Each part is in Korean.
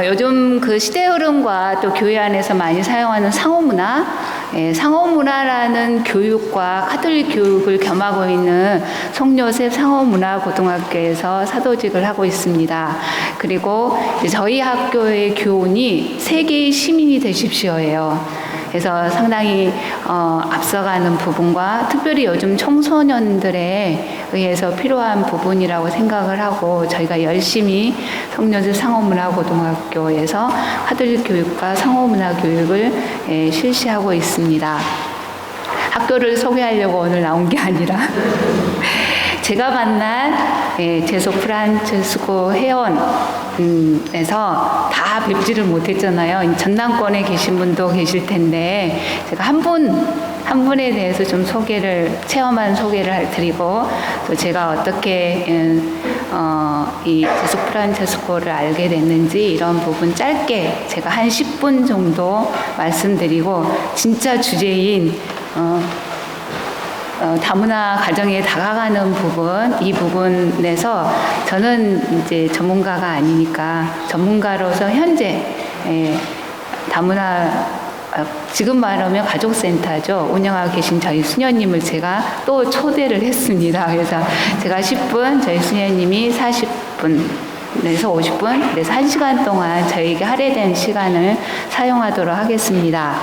요즘 그 시대 흐름과 또 교회 안에서 많이 사용하는 상호문화, 상호문화라는 교육과 카톨릭 교육을 겸하고 있는 송요셉 상호문화고등학교에서 사도직을 하고 있습니다. 그리고 저희 학교의 교훈이 세계의 시민이 되십시오예요. 그래서 상당히 앞서가는 부분과 특별히 요즘 청소년들에 의해서 필요한 부분이라고 생각을 하고 저희가 열심히 송요셉 상호문화고등학교에서 카톨릭 교육과 상호문화 교육을 실시하고 있습니다. 학교를 소개하려고 오늘 나온 게 아니라 제가 만난 제속 프란체스코 회원에서 다 뵙지를 못했잖아요. 전남권에 계신 분도 계실 텐데 제가 한 분에 대해서 좀 체험한 소개를 드리고 또 제가 어떻게 이 제속 프란체스코를 알게 됐는지 이런 부분 짧게 제가 한 10분 정도 말씀드리고 진짜 주제인 다문화 가정에 다가가는 부분, 이 부분에서 저는 이제 전문가가 아니니까 전문가로서 현재 다문화 지금 말하면 가족센터죠. 운영하고 계신 저희 수녀님을 제가 또 초대를 했습니다. 그래서 제가 10분, 저희 수녀님이 40분에서 50분, 그래서 1시간 동안 저희에게 할애된 시간을 사용하도록 하겠습니다.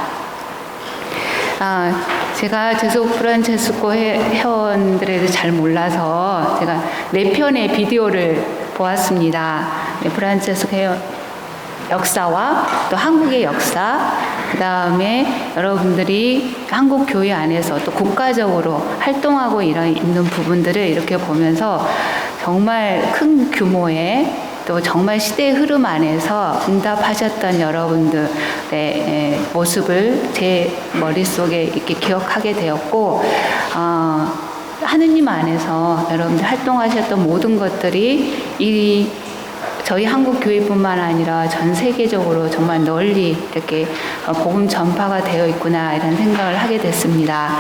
제가 제속 프란체스코 회원들에 대해서 잘 몰라서 제가 4편의 비디오를 보았습니다. 프란체스코 회원 역사와 또 한국의 역사, 그 다음에 여러분들이 한국 교회 안에서 또 국가적으로 활동하고 있는 부분들을 이렇게 보면서 정말 큰 규모의 또 정말 시대의 흐름 안에서 응답하셨던 여러분들의 모습을 제 머릿속에 이렇게 기억하게 되었고, 하느님 안에서 여러분들 활동하셨던 모든 것들이 저희 한국 교회뿐만 아니라 전 세계적으로 정말 널리 이렇게 복음 전파가 되어 있구나 이런 생각을 하게 됐습니다.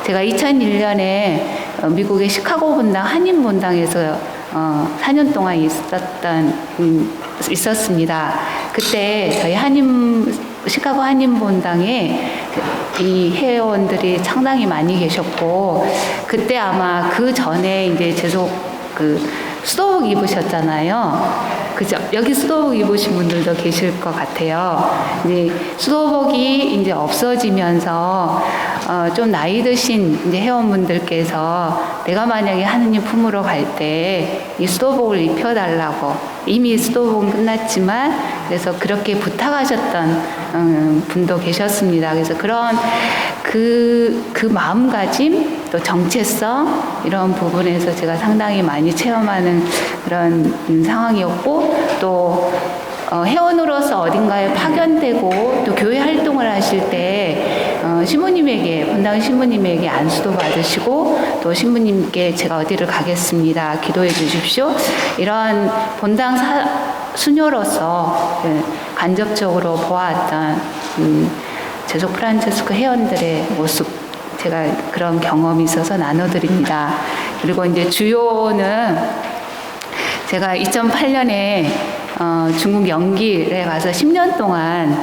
제가 2001년에 미국의 시카고 본당 한인 본당에서 4년 동안 있었습니다. 그때 저희 시카고 한인 본당에 이 회원들이 상당히 많이 계셨고, 그때 아마 그 전에 이제 계속 수도복 입으셨잖아요. 그죠? 여기 수도복 입으신 분들도 계실 것 같아요. 이제 수도복이 이제 없어지면서 좀 나이 드신 이제 회원분들께서 내가 만약에 하느님 품으로 갈 때 이 수도복을 입혀달라고, 이미 수도복은 끝났지만 그래서 그렇게 부탁하셨던 분도 계셨습니다. 그래서 그런 그 마음가짐 또 정체성 이런 부분에서 제가 상당히 많이 체험하는 그런 상황이었고, 또 회원으로서 어딘가에 파견되고 또 교회 활동을 하실 때 본당 신부님에게 안수도 받으시고 또 신부님께 제가 어디를 가겠습니다, 기도해 주십시오, 이런 본당 수녀로서 간접적으로 보았던 제속 프란체스코 회원들의 모습, 제가 그런 경험이 있어서 나눠드립니다. 그리고 이제 주요는 제가 2008년에 중국 영길에 가서 10년 동안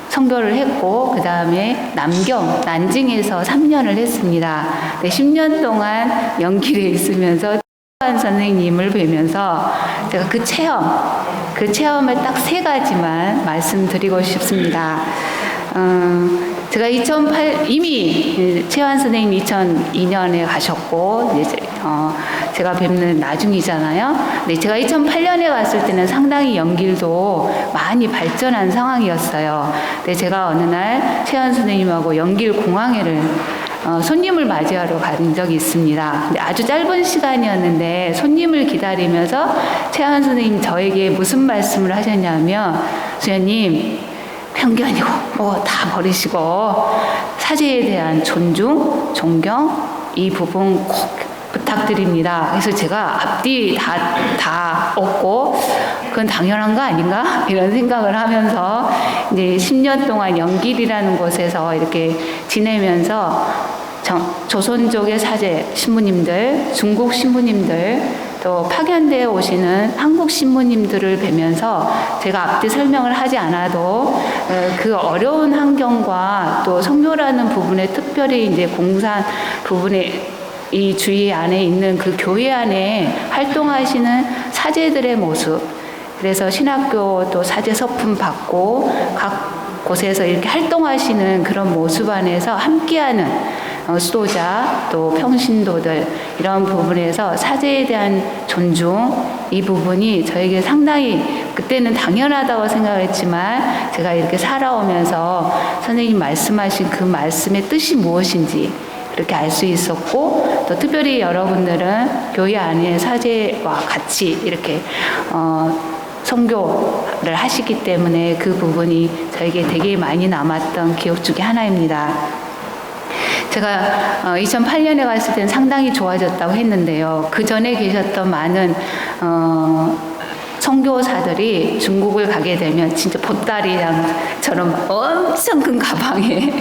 선교를 했고, 그 다음에 난징에서 3년을 했습니다. 10년 동안 영길에 있으면서 선생님을 뵈면서 제가 그 체험을 딱 3가지만 말씀드리고 싶습니다. 제가 이미 최환 선생님 2002년에 가셨고, 이제 제가 뵙는 나중이잖아요. 근데 제가 2008년에 갔을 때는 상당히 연길도 많이 발전한 상황이었어요. 근데 제가 어느 날 최환 선생님하고 연길 공항회를 손님을 맞이하러 간 적이 있습니다. 근데 아주 짧은 시간이었는데 손님을 기다리면서 최환 선생님 저에게 무슨 말씀을 하셨냐면, 수녀님, 편견이고 뭐 다 버리시고 사제에 대한 존중, 존경, 이 부분 꼭 부탁드립니다. 그래서 제가 앞뒤 다 얻고 그건 당연한 거 아닌가? 이런 생각을 하면서 이제 10년 동안 영길이라는 곳에서 이렇게 지내면서 조선족의 사제 신부님들, 중국 신부님들, 또 또 파견대에 오시는 한국 신부님들을 뵈면서 제가 앞뒤 설명을 하지 않아도 그 어려운 환경과 또 선교라는 부분에 특별히 이제 공산 부분에 이 주위 안에 있는 그 교회 안에 활동하시는 사제들의 모습, 그래서 신학교 또 사제 서품 받고 각 곳에서 이렇게 활동하시는 그런 모습 안에서 함께하는 수도자 또 평신도들 이런 부분에서 사제에 대한 존중, 이 부분이 저에게 상당히 그때는 당연하다고 생각했지만 제가 이렇게 살아오면서 선생님 말씀하신 그 말씀의 뜻이 무엇인지 이렇게 알 수 있었고, 또 특별히 여러분들은 교회 안에 사제와 같이 이렇게 선교를 하시기 때문에 그 부분이 저에게 되게 많이 남았던 기억 중에 하나입니다. 제가 2008년에 갔을 때는 상당히 좋아졌다고 했는데요. 그 전에 계셨던 많은 선교사들이 중국을 가게 되면 진짜 보따리장처럼 엄청 큰 가방에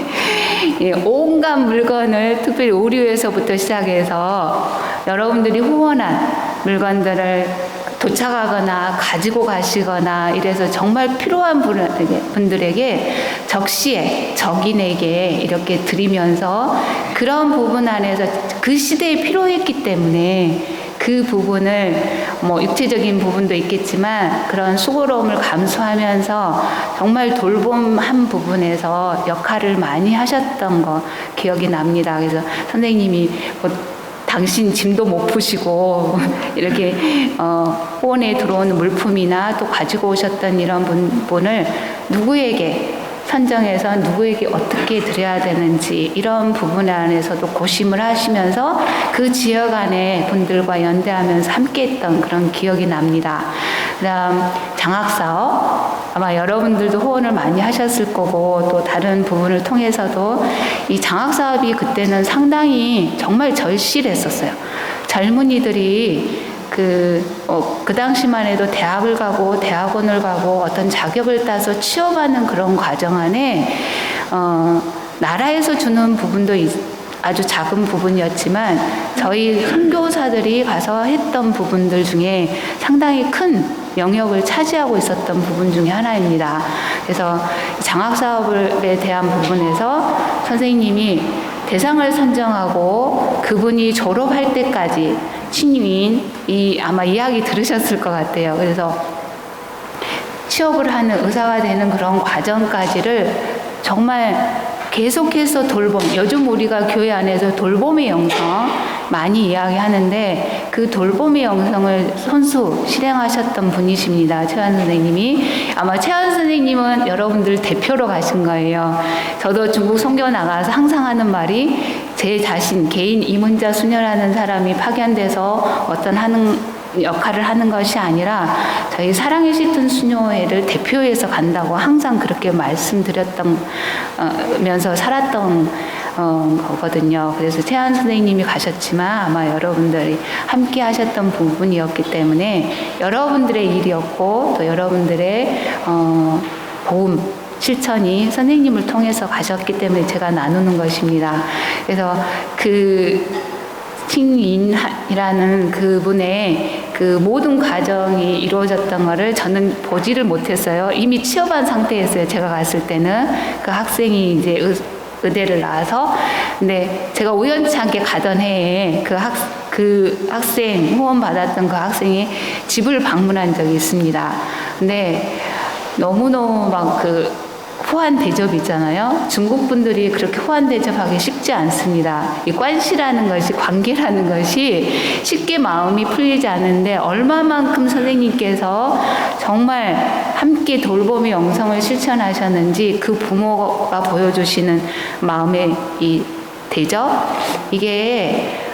온갖 물건을, 특별히 의류에서부터 시작해서 여러분들이 후원한 물건들을 도착하거나 가지고 가시거나 이래서 정말 필요한 분들에게 적시에 적인에게 이렇게 드리면서 그런 부분 안에서 그 시대에 필요했기 때문에 그 부분을 뭐 육체적인 부분도 있겠지만 그런 수고로움을 감수하면서 정말 돌봄한 부분에서 역할을 많이 하셨던 거 기억이 납니다. 그래서 선생님이 당신 짐도 못 푸시고 이렇게 후원에 들어오는 물품이나 또 가지고 오셨던 이런 부분을 누구에게 선정해서 누구에게 어떻게 드려야 되는지 이런 부분 안에서도 고심을 하시면서 그 지역 안에 분들과 연대하면서 함께했던 그런 기억이 납니다. 그다음 장학사업, 아마 여러분들도 후원을 많이 하셨을 거고 또 다른 부분을 통해서도 이 장학사업이 그때는 상당히 정말 절실했었어요. 젊은이들이 그 당시만 해도 대학을 가고 대학원을 가고 어떤 자격을 따서 취업하는 그런 과정 안에 나라에서 주는 부분도 아주 작은 부분이었지만 저희 선교사들이 가서 했던 부분들 중에 상당히 큰 영역을 차지하고 있었던 부분 중에 하나입니다. 그래서 장학사업에 대한 부분에서 선생님이 대상을 선정하고 그분이 졸업할 때까지 친유인 아마 이야기 들으셨을 것 같아요. 그래서 취업을 하는 의사가 되는 그런 과정까지를 정말 계속해서 돌봄, 요즘 우리가 교회 안에서 돌봄의 영성 많이 이야기하는데 그 돌봄의 영성을 손수 실행하셨던 분이십니다. 최환 선생님이. 아마 최환 선생님은 여러분들 대표로 가신 거예요. 저도 중국 선교 나가서 항상 하는 말이 제 자신, 개인 이문자 수녀라는 사람이 파견돼서 어떤 역할을 하는 것이 아니라 저희 사랑의 짙은 수녀회를 대표해서 간다고 항상 그렇게 말씀드렸면서 살았던 거거든요. 그래서 최한 선생님이 가셨지만 아마 여러분들이 함께 하셨던 부분이었기 때문에 여러분들의 일이었고 또 여러분들의 고움 실천이 선생님을 통해서 가셨기 때문에 제가 나누는 것입니다. 그래서 칭인이라는 그분의 그 모든 과정이 이루어졌던 것을 저는 보지를 못했어요. 이미 취업한 상태였어요. 제가 갔을 때는 그 학생이 이제 의대를 나와서, 근데 제가 우연치 않게 가던 해에 그 학생 후원 받았던 그 학생이 집을 방문한 적이 있습니다. 근데 너무너무 막 후한 대접이잖아요. 중국 분들이 그렇게 후한 대접하기 쉽지 않습니다. 이 관시라는 것이, 관계라는 것이 쉽게 마음이 풀리지 않는데 얼마만큼 선생님께서 정말 함께 돌봄의 영성을 실천하셨는지 그 부모가 보여주시는 마음의 이 대접, 이게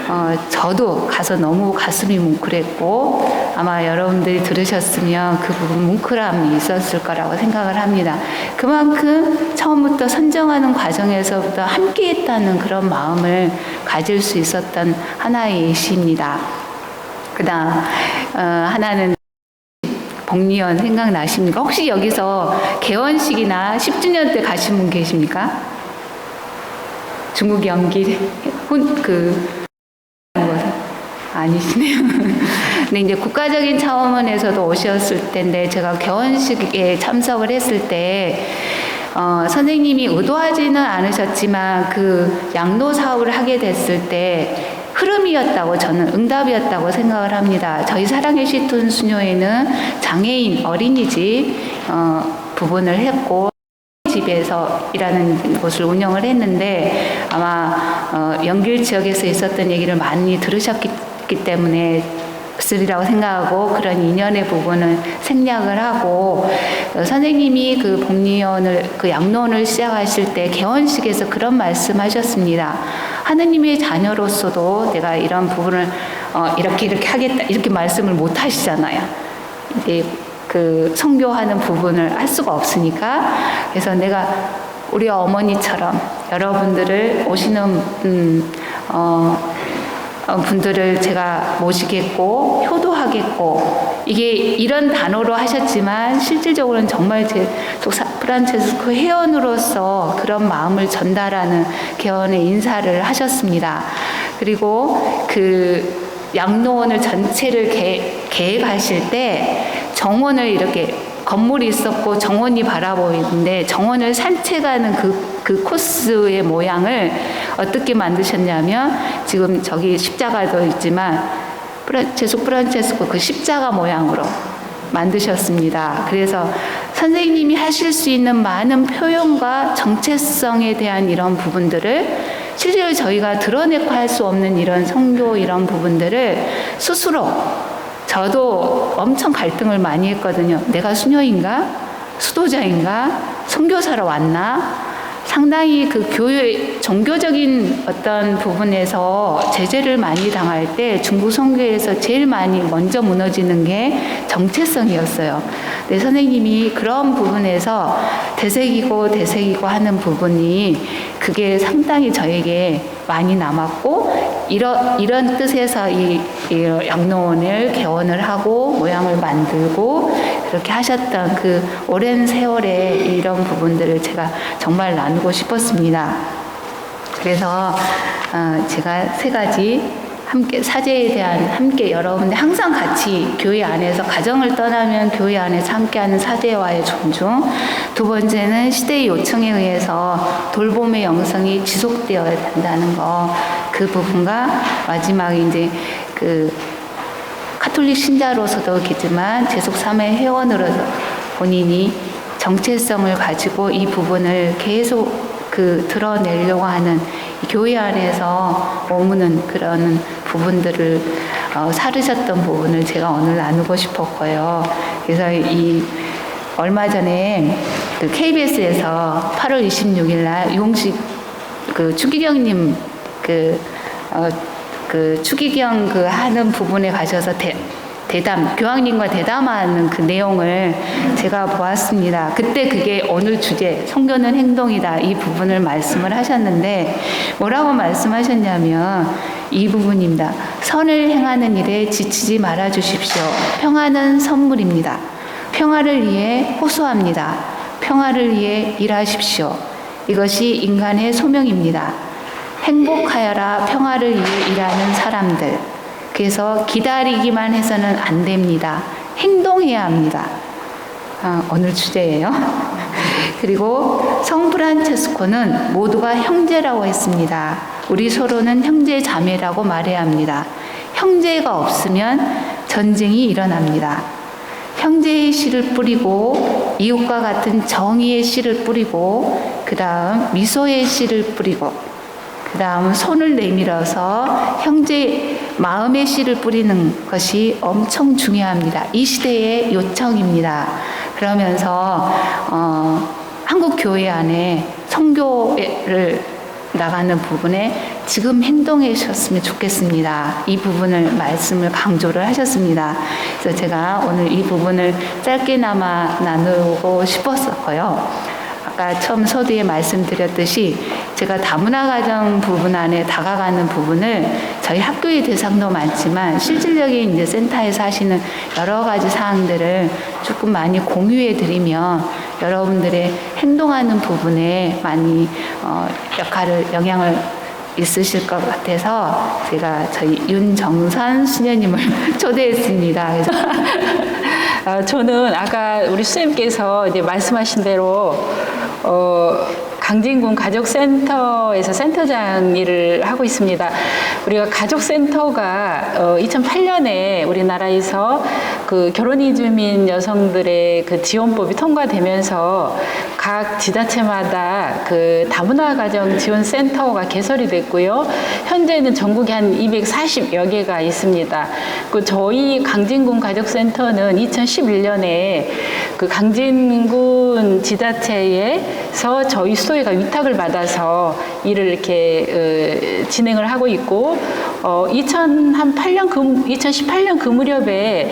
저도 가서 너무 가슴이 뭉클했고 아마 여러분들이 들으셨으면 그 부분 뭉클함이 있었을 거라고 생각을 합니다. 그만큼 처음부터 선정하는 과정에서부터 함께했다는 그런 마음을 가질 수 있었던 하나의 예시입니다. 그 다음 하나는 복리원 생각나십니까? 혹시 여기서 개원식이나 10주년 때 가신 분 계십니까? 중국 연기 아니시네요. 근데 이제 국가적인 차원에서도 오셨을 텐데 제가 개원식에 참석을 했을 때 선생님이 의도하지는 않으셨지만 그 양로 사업을 하게 됐을 때 흐름이었다고 저는 응답이었다고 생각을 합니다. 저희 사랑의 시툰 수녀회는 장애인 어린이집 부분을 했고 집에서 일하는 곳을 운영을 했는데 아마 연길 지역에서 있었던 얘기를 많이 들으셨기 때문에 쓰리라고 생각하고 그런 인연의 부분은 생략을 하고 선생님이 그 복리원을 그 양로원을 시작하실 때 개원식에서 그런 말씀하셨습니다. 하느님의 자녀로서도 내가 이런 부분을 이렇게 하겠다 이렇게 말씀을 못 하시잖아요. 이제 그 선교하는 부분을 할 수가 없으니까 그래서 내가 우리 어머니처럼 여러분들을 오시는 분들을 제가 모시겠고 효도하겠고 이게 이런 단어로 하셨지만 실질적으로는 정말 제 프란체스코 회원으로서 그런 마음을 전달하는 개원의 인사를 하셨습니다. 그리고 그 양로원을 전체를 계획하실 때 정원을 이렇게 건물이 있었고 정원이 바라보이는데 정원을 산책하는 그 코스의 모양을 어떻게 만드셨냐면 지금 저기 십자가도 있지만 제수 프란체스코 그 십자가 모양으로 만드셨습니다. 그래서 선생님이 하실 수 있는 많은 표현과 정체성에 대한 이런 부분들을 실제로 저희가 드러내고 할 수 없는 이런 선교 이런 부분들을 스스로 저도 엄청 갈등을 많이 했거든요. 내가 수녀인가? 수도자인가? 선교사로 왔나? 상당히 그 교회, 종교적인 어떤 부분에서 제재를 많이 당할 때 중국 선교에서 제일 많이 먼저 무너지는 게 정체성이었어요. 근데 선생님이 그런 부분에서 되새기고 하는 부분이 그게 상당히 저에게 많이 남았고 이런 뜻에서 이 양로원을 개원을 하고 모양을 만들고 그렇게 하셨던 그 오랜 세월의 이런 부분들을 제가 정말 나누고 싶었습니다. 그래서 제가 세 가지 함께 사제에 대한 함께 여러분들 항상 같이 교회 안에서 가정을 떠나면 교회 안에서 함께하는 사제와의 존중. 두 번째는 시대의 요청에 의해서 돌봄의 영성이 지속되어야 된다는 거. 그 부분과 마지막에 이제 그 카톨릭 신자로서도 그렇겠지만 제속3회 회원으로서 본인이 정체성을 가지고 이 부분을 계속 드러내려고 하는 교회 안에서 머무는 그런 부분들을 사르셨던 부분을 제가 오늘 나누고 싶었고요. 그래서 얼마 전에 그 KBS에서 8월 26일 날 유홍식 추기경님 추기경 하는 부분에 가셔서 교황님과 대담하는 그 내용을 제가 보았습니다. 그때 그게 오늘 주제, 선교는 행동이다. 이 부분을 말씀을 하셨는데, 뭐라고 말씀하셨냐면, 이 부분입니다. 선을 행하는 일에 지치지 말아 주십시오. 평화는 선물입니다. 평화를 위해 호소합니다. 평화를 위해 일하십시오. 이것이 인간의 소명입니다. 행복하여라 평화를 위해 일하는 사람들. 그래서 기다리기만 해서는 안 됩니다. 행동해야 합니다. 오늘 주제예요. 그리고 성 프란체스코는 모두가 형제라고 했습니다. 우리 서로는 형제 자매라고 말해야 합니다. 형제가 없으면 전쟁이 일어납니다. 형제의 씨를 뿌리고 이웃과 같은 정의의 씨를 뿌리고 그 다음 미소의 씨를 뿌리고 그 다음 손을 내밀어서 형제 마음의 씨를 뿌리는 것이 엄청 중요합니다. 이 시대의 요청입니다. 그러면서 한국 교회 안에 선교를 나가는 부분에 지금 행동하셨으면 좋겠습니다. 이 부분을 말씀을 강조를 하셨습니다. 그래서 제가 오늘 이 부분을 짧게나마 나누고 싶었었고요. 아까 처음 서두에 말씀드렸듯이 제가 다문화 가정 부분 안에 다가가는 부분을 저희 학교의 대상도 많지만 실질적인 이제 센터에서 하시는 여러 가지 사항들을 조금 많이 공유해 드리면 여러분들의 행동하는 부분에 많이 영향을 있으실 것 같아서 제가 저희 윤정선 수녀님을 초대했습니다. 그래서 저는 아까 우리 수님께서 이제 말씀하신 대로 강진군 가족센터에서 센터장 일을 하고 있습니다. 우리가 가족센터가 2008년에 우리나라에서 그 결혼 이주민 여성들의 그 지원법이 통과되면서 각 지자체마다 그 다문화 가정 지원 센터가 개설이 됐고요. 현재는 전국에 한 240여 개가 있습니다. 그 저희 강진군 가족센터는 2011년에 그 강진군 지자체에서 저희 수도회가 위탁을 받아서 일을 이렇게 진행을 하고 있고 2018년 그 무렵에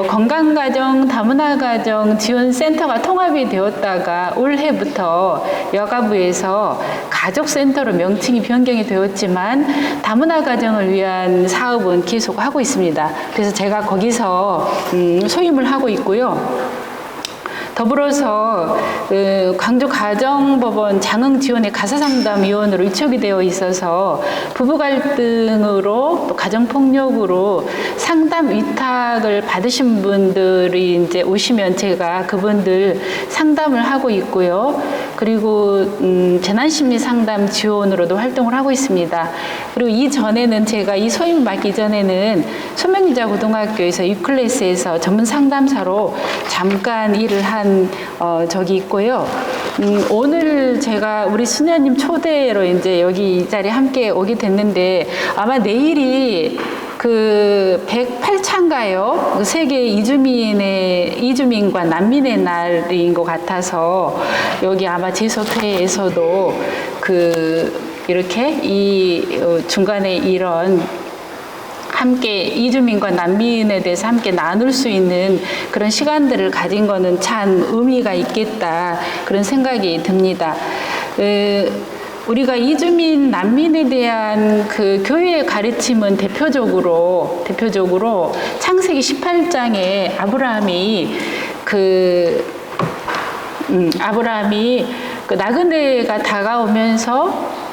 건강가정, 다문화가정 지원센터가 통합이 되었다가 올해부터 여가부에서 가족센터로 명칭이 변경이 되었지만 다문화 가정을 위한 사업은 계속 하고 있습니다. 그래서 제가 거기서 소임을 하고 있고요. 더불어서 광주가정법원 장흥지원의 가사상담위원으로 위촉이 되어 있어서 부부 갈등으로 또 가정폭력으로 상담 위탁을 받으신 분들이 이제 오시면 제가 그분들 상담을 하고 있고요. 그리고 재난심리 상담 지원으로도 활동을 하고 있습니다. 그리고 이전에는 제가 이 소임 받기 전에는 소명리자 고등학교에서 U클래스에서 전문 상담사로 잠깐 일을 한 적이 있고요. 오늘 제가 우리 수녀님 초대로 이제 여기 이 자리에 함께 오게 됐는데 아마 내일이 그 108차인가요? 그 세계 이주민과 난민의 날인 것 같아서 여기 아마 제소회에서도 그 이렇게 이 중간에 이런 함께 이주민과 난민에 대해서 함께 나눌 수 있는 그런 시간들을 가진 거는 참 의미가 있겠다 그런 생각이 듭니다. 우리가 이주민, 난민에 대한 그 교회의 가르침은 대표적으로 창세기 18장에 아브라함이 그 나그네가 다가오면서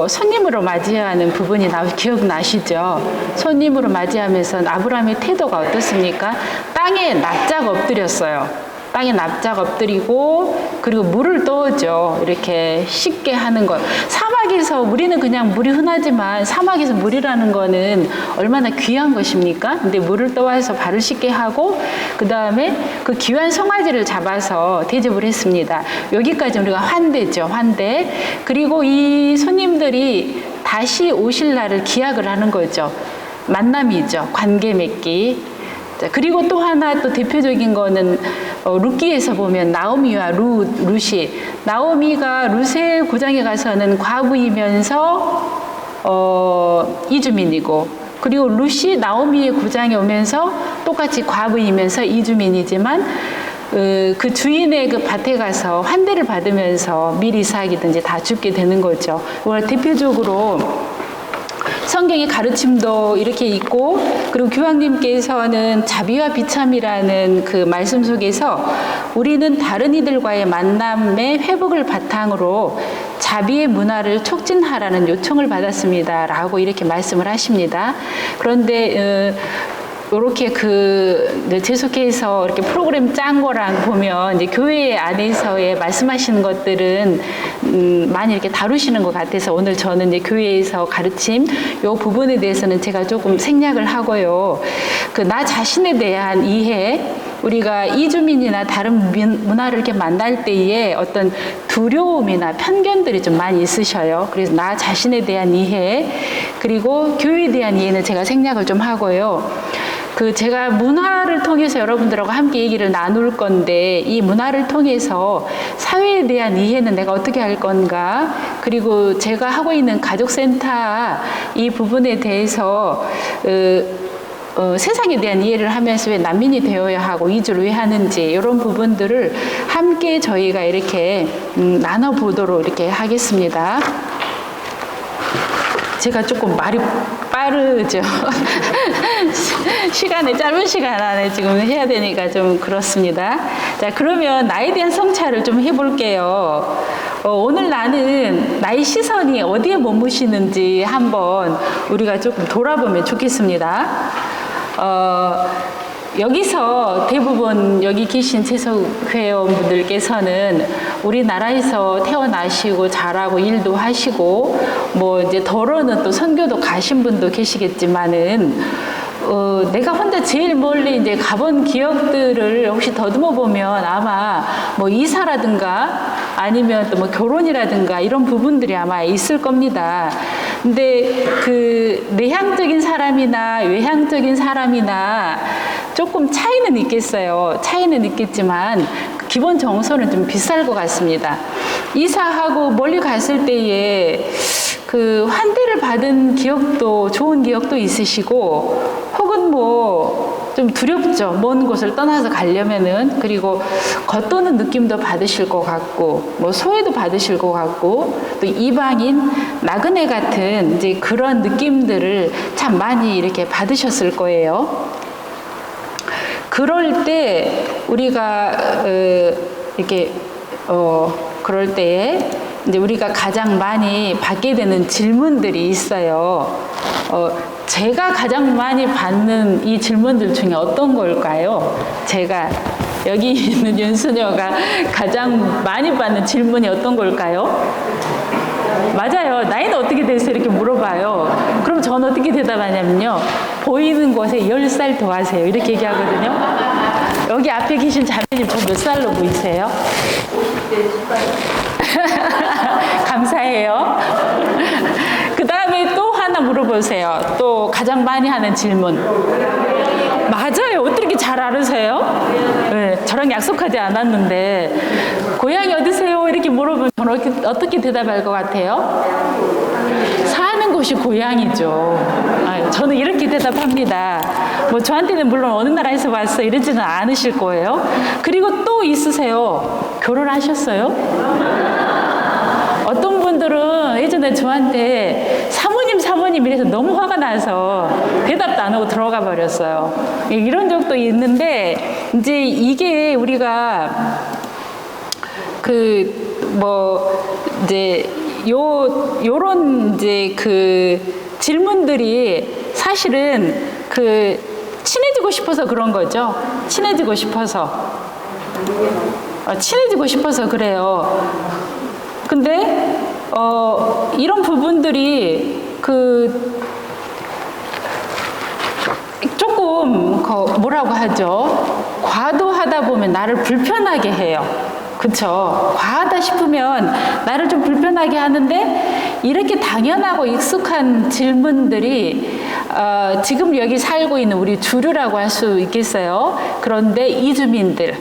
손님으로 맞이하는 부분이 기억나시죠? 손님으로 맞이하면서 아브라함의 태도가 어떻습니까? 땅에 납작 엎드렸어요. 땅에 납작 엎드리고 그리고 물을 떠오죠. 이렇게 쉽게 하는 것. 사막에서 우리는 그냥 물이 흔하지만 사막에서 물이라는 거는 얼마나 귀한 것입니까? 근데 물을 떠와서 발을 씻게 하고 그 다음에 그 귀한 송아지를 잡아서 대접을 했습니다. 여기까지 우리가 환대죠. 환대. 그리고 이 손님들이 다시 오실 날을 기약을 하는 거죠. 만남이죠. 관계 맺기. 그리고 또 하나 또 대표적인 거는 룻기에서 보면 나오미와 룻이 나오미가 룻의 고장에 가서는 과부이면서 이주민이고 그리고 룻이 나오미의 고장에 오면서 똑같이 과부이면서 이주민이지만 그 주인의 그 밭에 가서 환대를 받으면서 밀 이삭이든지 다 줍게 되는 거죠. 오늘 대표적으로 성경의 가르침도 이렇게 있고 그리고 교황님께서는 자비와 비참이라는 그 말씀 속에서 우리는 다른 이들과의 만남의 회복을 바탕으로 자비의 문화를 촉진하라는 요청을 받았습니다. 라고 이렇게 말씀을 하십니다. 그런데 이렇게 계속해서 이렇게 프로그램 짠 거랑 보면 이제 교회 안에서의 말씀하시는 것들은 많이 이렇게 다루시는 것 같아서 오늘 저는 이제 교회에서 가르침 요 부분에 대해서는 제가 조금 생략을 하고요. 나 자신에 대한 이해, 우리가 이주민이나 다른 문화를 이렇게 만날 때에 어떤 두려움이나 편견들이 좀 많이 있으셔요. 그래서 나 자신에 대한 이해, 그리고 교회에 대한 이해는 제가 생략을 좀 하고요. 제가 문화를 통해서 여러분들하고 함께 얘기를 나눌 건데 이 문화를 통해서 사회에 대한 이해는 내가 어떻게 할 건가, 그리고 제가 하고 있는 가족센터 이 부분에 대해서 세상에 대한 이해를 하면서 왜 난민이 되어야 하고 이주를 왜 하는지 이런 부분들을 함께 저희가 이렇게 나눠보도록 이렇게 하겠습니다. 제가 조금 말이 빠르죠. 짧은 시간 안에 지금 해야 되니까 좀 그렇습니다. 자, 그러면 나에 대한 성찰을 좀 해볼게요. 오늘 나의 시선이 어디에 머무시는지 한번 우리가 조금 돌아보면 좋겠습니다. 여기서 대부분 여기 계신 재소회원분들께서는 우리나라에서 태어나시고 자라고 일도 하시고 뭐 이제 더러는 또 선교도 가신 분도 계시겠지만은 내가 혼자 제일 멀리 이제 가본 기억들을 혹시 더듬어 보면 아마 뭐 이사라든가 아니면 또 뭐 결혼이라든가 이런 부분들이 아마 있을 겁니다. 근데 그 내향적인 사람이나 외향적인 사람이나 조금 차이는 있겠어요. 차이는 있겠지만 기본 정서는 좀 비쌀 것 같습니다. 이사하고 멀리 갔을 때에 그 환대를 받은 기억도 좋은 기억도 있으시고 혹은 뭐 좀 두렵죠. 먼 곳을 떠나서 가려면은. 그리고 겉도는 느낌도 받으실 것 같고 뭐 소외도 받으실 것 같고 또 이방인 나그네 같은 이제 그런 느낌들을 참 많이 이렇게 받으셨을 거예요. 그럴 때 우리가 이렇게 그럴 때에 이제 우리가 가장 많이 받게 되는 질문들이 있어요. 제가 가장 많이 받는 이 질문들 중에 어떤 걸까요? 제가 여기 있는 윤수녀가 가장 많이 받는 질문이 어떤 걸까요? 맞아요. 나이는 어떻게 되세요? 이렇게 물어봐요. 그럼 저는 어떻게 대답하냐면요. 보이는 곳에 10살 더하세요. 이렇게 얘기하거든요. 여기 앞에 계신 자매님 저 몇 살로 보이세요? 50대 감사해요. 그 다음에 또 하나 물어보세요. 또 가장 많이 하는 질문. 맞아요. 어떻게 이렇게 잘 알으세요? 네, 저랑 약속하지 않았는데 고향이 어디세요? 이렇게 물어보면 저는 어떻게 대답할 것 같아요? 사는 곳이 고향이죠. 저는 이렇게 대답합니다. 뭐 저한테는 물론 어느 나라에서 왔어 이러지는 않으실 거예요. 그리고 또 있으세요. 결혼하셨어요? 어떤 분들은 예전에 저한테 사모님 이래서 너무 화가 나서 대답도 안 하고 들어가 버렸어요. 이런 적도 있는데 이제 이게 우리가 이제 요런 이제 그 질문들이 사실은 친해지고 싶어서 그런 거죠. 친해지고 싶어서 그래요. 근데 이런 부분들이 조금 뭐라고 하죠? 과도하다 보면 나를 불편하게 해요. 그쵸? 과하다 싶으면 나를 좀 불편하게 하는데 이렇게 당연하고 익숙한 질문들이 지금 여기 살고 있는 우리 주류라고 할 수 있겠어요. 그런데 이주민들,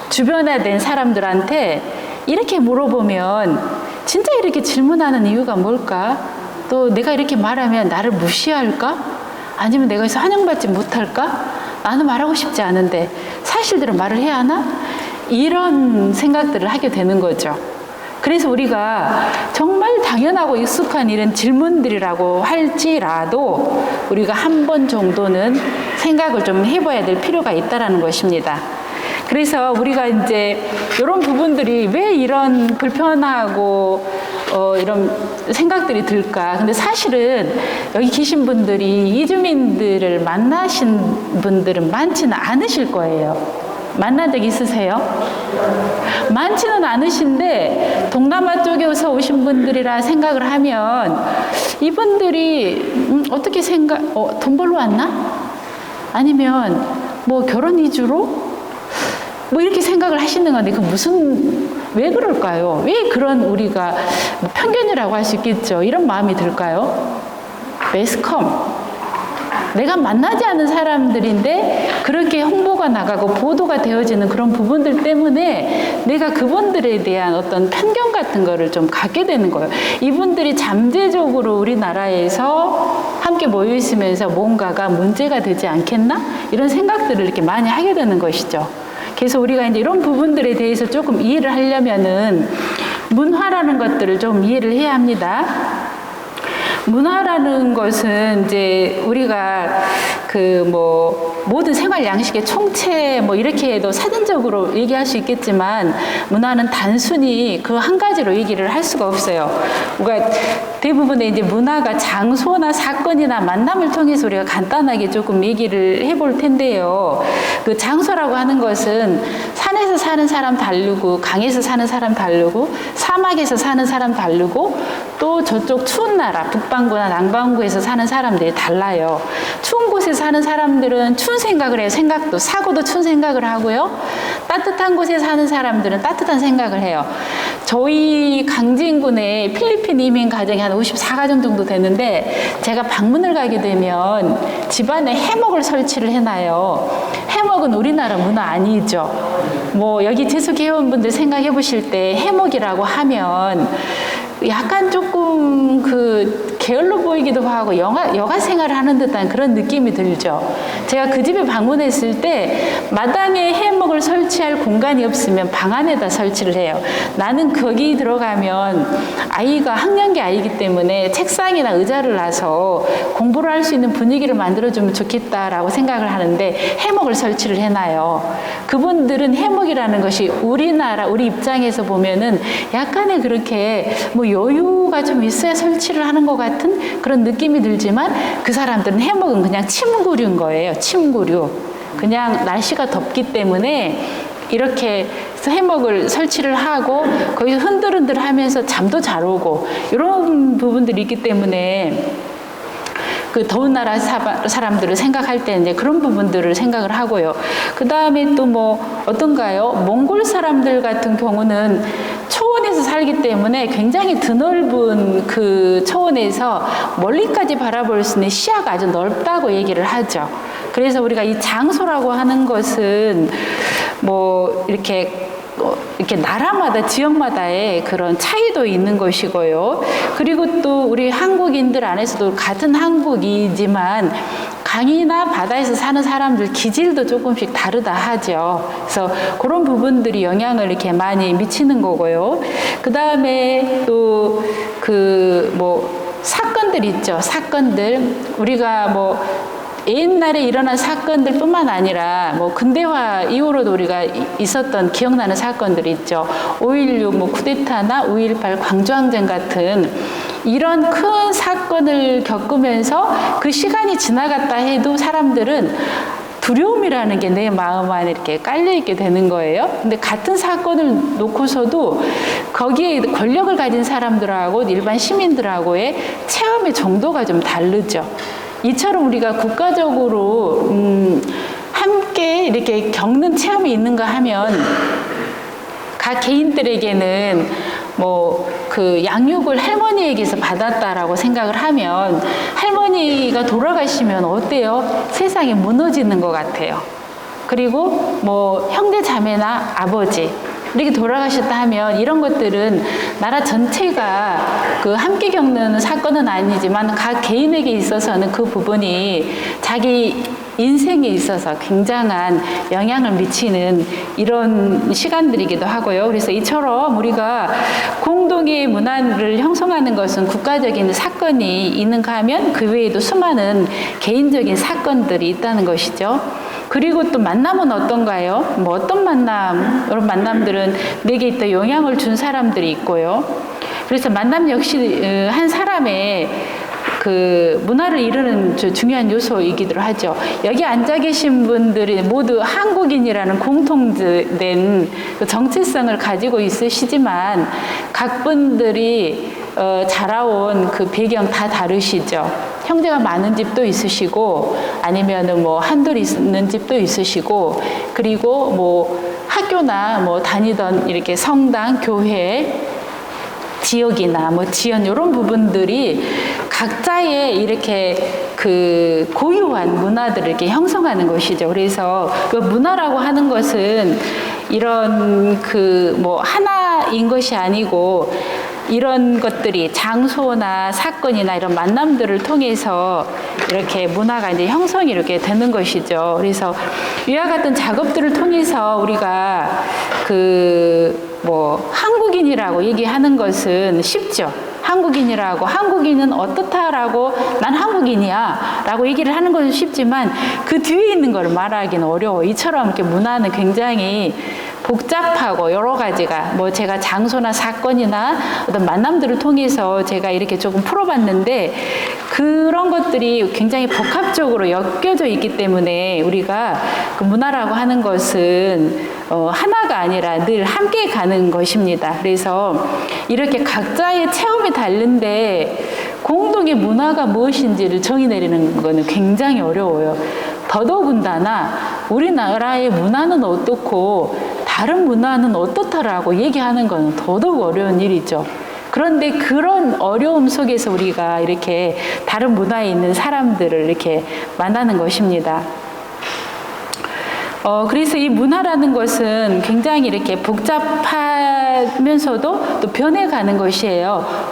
주변화된 사람들한테 이렇게 물어보면 진짜 이렇게 질문하는 이유가 뭘까? 또 내가 이렇게 말하면 나를 무시할까? 아니면 내가 여기서 환영받지 못할까? 나는 말하고 싶지 않은데 사실대로 말을 해야 하나? 이런 생각들을 하게 되는 거죠. 그래서 우리가 정말 당연하고 익숙한 이런 질문들이라고 할지라도 우리가 한 번 정도는 생각을 좀 해봐야 될 필요가 있다는 것입니다. 그래서 우리가 이제 이런 부분들이 왜 이런 불편하고 이런 생각들이 들까? 근데 사실은 여기 계신 분들이 이주민들을 만나신 분들은 많지는 않으실 거예요. 만난 적 있으세요? 많지는 않으신데 동남아 쪽에서 오신 분들이라 생각을 하면 이분들이 어떻게 돈 벌러 왔나? 아니면 뭐 결혼 위주로? 뭐 이렇게 생각을 하시는 건데 왜 그럴까요? 왜 그런 우리가 편견이라고 할 수 있겠죠. 이런 마음이 들까요? 매스컴. 내가 만나지 않은 사람들인데 그렇게 홍보가 나가고 보도가 되어지는 그런 부분들 때문에 내가 그분들에 대한 어떤 편견 같은 거를 좀 갖게 되는 거예요. 이분들이 잠재적으로 우리나라에서 함께 모여 있으면서 뭔가가 문제가 되지 않겠나? 이런 생각들을 이렇게 많이 하게 되는 것이죠. 그래서 우리가 이제 이런 부분들에 대해서 조금 이해를 하려면은 문화라는 것들을 좀 이해를 해야 합니다. 문화라는 것은 이제 우리가 그 뭐 모든 생활 양식의 총체 뭐 이렇게 해도 사전적으로 얘기할 수 있겠지만 문화는 단순히 그 한 가지로 얘기를 할 수가 없어요. 그러니까 대부분의 이제 문화가 장소나 사건이나 만남을 통해서 우리가 간단하게 조금 얘기를 해볼 텐데요. 그 장소라고 하는 것은 산에서 사는 사람 다르고 강에서 사는 사람 다르고 사막에서 사는 사람 다르고 또 저쪽 추운 나라 북반구나 남반구에서 사는 사람들이 달라요. 추운 곳에 사는 사람들은 추운 생각을 해요. 생각도 사고도 추운 생각을 하고요. 따뜻한 곳에 사는 사람들은 따뜻한 생각을 해요. 저희 강진군에 필리핀 이민 가정이 한 54가정 정도 되는데 제가 방문을 가게 되면 집안에 해먹을 설치를 해놔요. 해먹은 우리나라 문화 아니죠. 뭐 여기 재수 회원분들 생각해 보실 때 해먹이라고 하면 약간 조금 그 게을러 보이기도 하고 여가 생활을 하는 듯한 그런 느낌이 들죠. 제가 그 집에 방문했을 때 마당에 해먹을 설치할 공간이 없으면 방 안에다 설치를 해요. 나는 거기 들어가면 아이가 학년기 아이기 때문에 책상이나 의자를 놔서 공부를 할 수 있는 분위기를 만들어주면 좋겠다라고 생각을 하는데 해먹을 설치를 해놔요. 그분들은 해먹이라는 것이 우리나라 우리 입장에서 보면은 약간의 그렇게 뭐 여유가 좀 있어야 설치를 하는 것 같은 그런 느낌이 들지만 그 사람들은 해먹은 그냥 침구류인 거예요. 침구류. 그냥 날씨가 덥기 때문에 이렇게 해먹을 설치를 하고 거기서 흔들흔들 하면서 잠도 잘 오고 이런 부분들이 있기 때문에 그 더운 나라 사람들을 생각할 때 이제 그런 부분들을 생각을 하고요. 그 다음에 또 뭐 어떤가요? 몽골 사람들 같은 경우는 초원에서 살기 때문에 굉장히 드넓은 그 초원에서 멀리까지 바라볼 수 있는 시야가 아주 넓다고 얘기를 하죠. 그래서 우리가 이 장소라고 하는 것은 뭐 이렇게 나라마다 지역마다의 그런 차이도 있는 것이고요. 그리고 또 우리 한국인들 안에서도 같은 한국이지만 강이나 바다에서 사는 사람들 기질도 조금씩 다르다 하죠. 그래서 그런 부분들이 영향을 이렇게 많이 미치는 거고요. 그 다음에 또 그 뭐 사건들 있죠. 사건들 우리가 뭐 옛날에 일어난 사건들 뿐만 아니라 뭐 근대화 이후로도 우리가 있었던 기억나는 사건들이 있죠. 5.16 뭐 쿠데타나 5.18 광주항쟁 같은 이런 큰 사건을 겪으면서 그 시간이 지나갔다 해도 사람들은 두려움이라는 게 내 마음 안에 이렇게 깔려있게 되는 거예요. 근데 같은 사건을 놓고서도 거기에 권력을 가진 사람들하고 일반 시민들하고의 체험의 정도가 좀 다르죠. 이처럼 우리가 국가적으로 함께 이렇게 겪는 체험이 있는가 하면 각 개인들에게는 뭐 그 양육을 할머니에게서 받았다라고 생각을 하면 할머니가 돌아가시면 어때요? 세상이 무너지는 것 같아요. 그리고 뭐 형제 자매나 아버지 이렇게 돌아가셨다 하면 이런 것들은 나라 전체가 그 함께 겪는 사건은 아니지만 각 개인에게 있어서는 그 부분이 자기 인생에 있어서 굉장한 영향을 미치는 이런 시간들이기도 하고요. 그래서 이처럼 우리가 공동의 문화를 형성하는 것은 국가적인 사건이 있는가 하면 그 외에도 수많은 개인적인 사건들이 있다는 것이죠. 그리고 또 만남은 어떤가요? 뭐 어떤 만남, 이런 만남들은 내게 또 영향을 준 사람들이 있고요. 그래서 만남 역시 한 사람의 그 문화를 이루는 중요한 요소이기도 하죠. 여기 앉아 계신 분들이 모두 한국인이라는 공통된 그 정체성을 가지고 있으시지만 각 분들이 자라온 그 배경 다 다르시죠. 형제가 많은 집도 있으시고 아니면은 뭐 한둘 있는 집도 있으시고 그리고 뭐 학교나 뭐 다니던 이렇게 성당, 교회, 지역이나 뭐 지연 이런 부분들이 각자의 이렇게 그 고유한 문화들을 이렇게 형성하는 것이죠. 그래서 그 문화라고 하는 것은 이런 그 뭐 하나인 것이 아니고 이런 것들이 장소나 사건이나 이런 만남들을 통해서 이렇게 문화가 이제 형성이 이렇게 되는 것이죠. 그래서 이와 같은 작업들을 통해서 우리가 그 뭐 한국인이라고 얘기하는 것은 쉽죠. 한국인이라고, 한국인은 어떻다라고 난 한국인이야 라고 얘기를 하는 건 쉽지만 그 뒤에 있는 걸 말하기는 어려워. 이처럼 이렇게 문화는 굉장히 복잡하고 여러 가지가 뭐 제가 장소나 사건이나 어떤 만남들을 통해서 제가 이렇게 조금 풀어봤는데 그런 것들이 굉장히 복합적으로 엮여져 있기 때문에 우리가 그 문화라고 하는 것은 하나가 아니라 늘 함께 가는 것입니다. 그래서 이렇게 각자의 체험이 다른데 공동의 문화가 무엇인지를 정의 내리는 것은 굉장히 어려워요. 더더군다나 우리나라의 문화는 어떻고 다른 문화는 어떻다라고 얘기하는 건 더더욱 어려운 일이죠. 그런데 그런 어려움 속에서 우리가 이렇게 다른 문화에 있는 사람들을 이렇게 만나는 것입니다. 그래서 이 문화라는 것은 굉장히 이렇게 복잡하면서도 또 변해가는 것이에요.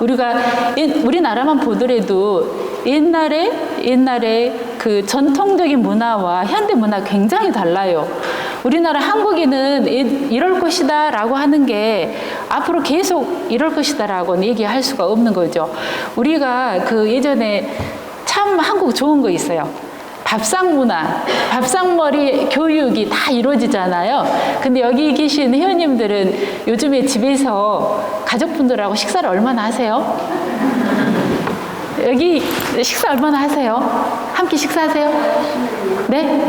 우리나라만 보더라도 옛날에 그 전통적인 문화와 현대 문화 굉장히 달라요. 우리나라 한국인은 이럴 것이다 라고 하는 게 앞으로 계속 이럴 것이다 라고는 얘기할 수가 없는 거죠. 우리가 그 예전에 참 한국 좋은 거 있어요. 밥상 문화, 밥상머리 교육이 다 이루어지잖아요. 근데 여기 계신 회원님들은 요즘에 집에서 가족분들하고 식사를 얼마나 하세요? 여기 식사 얼마나 하세요? 함께 식사하세요? 네?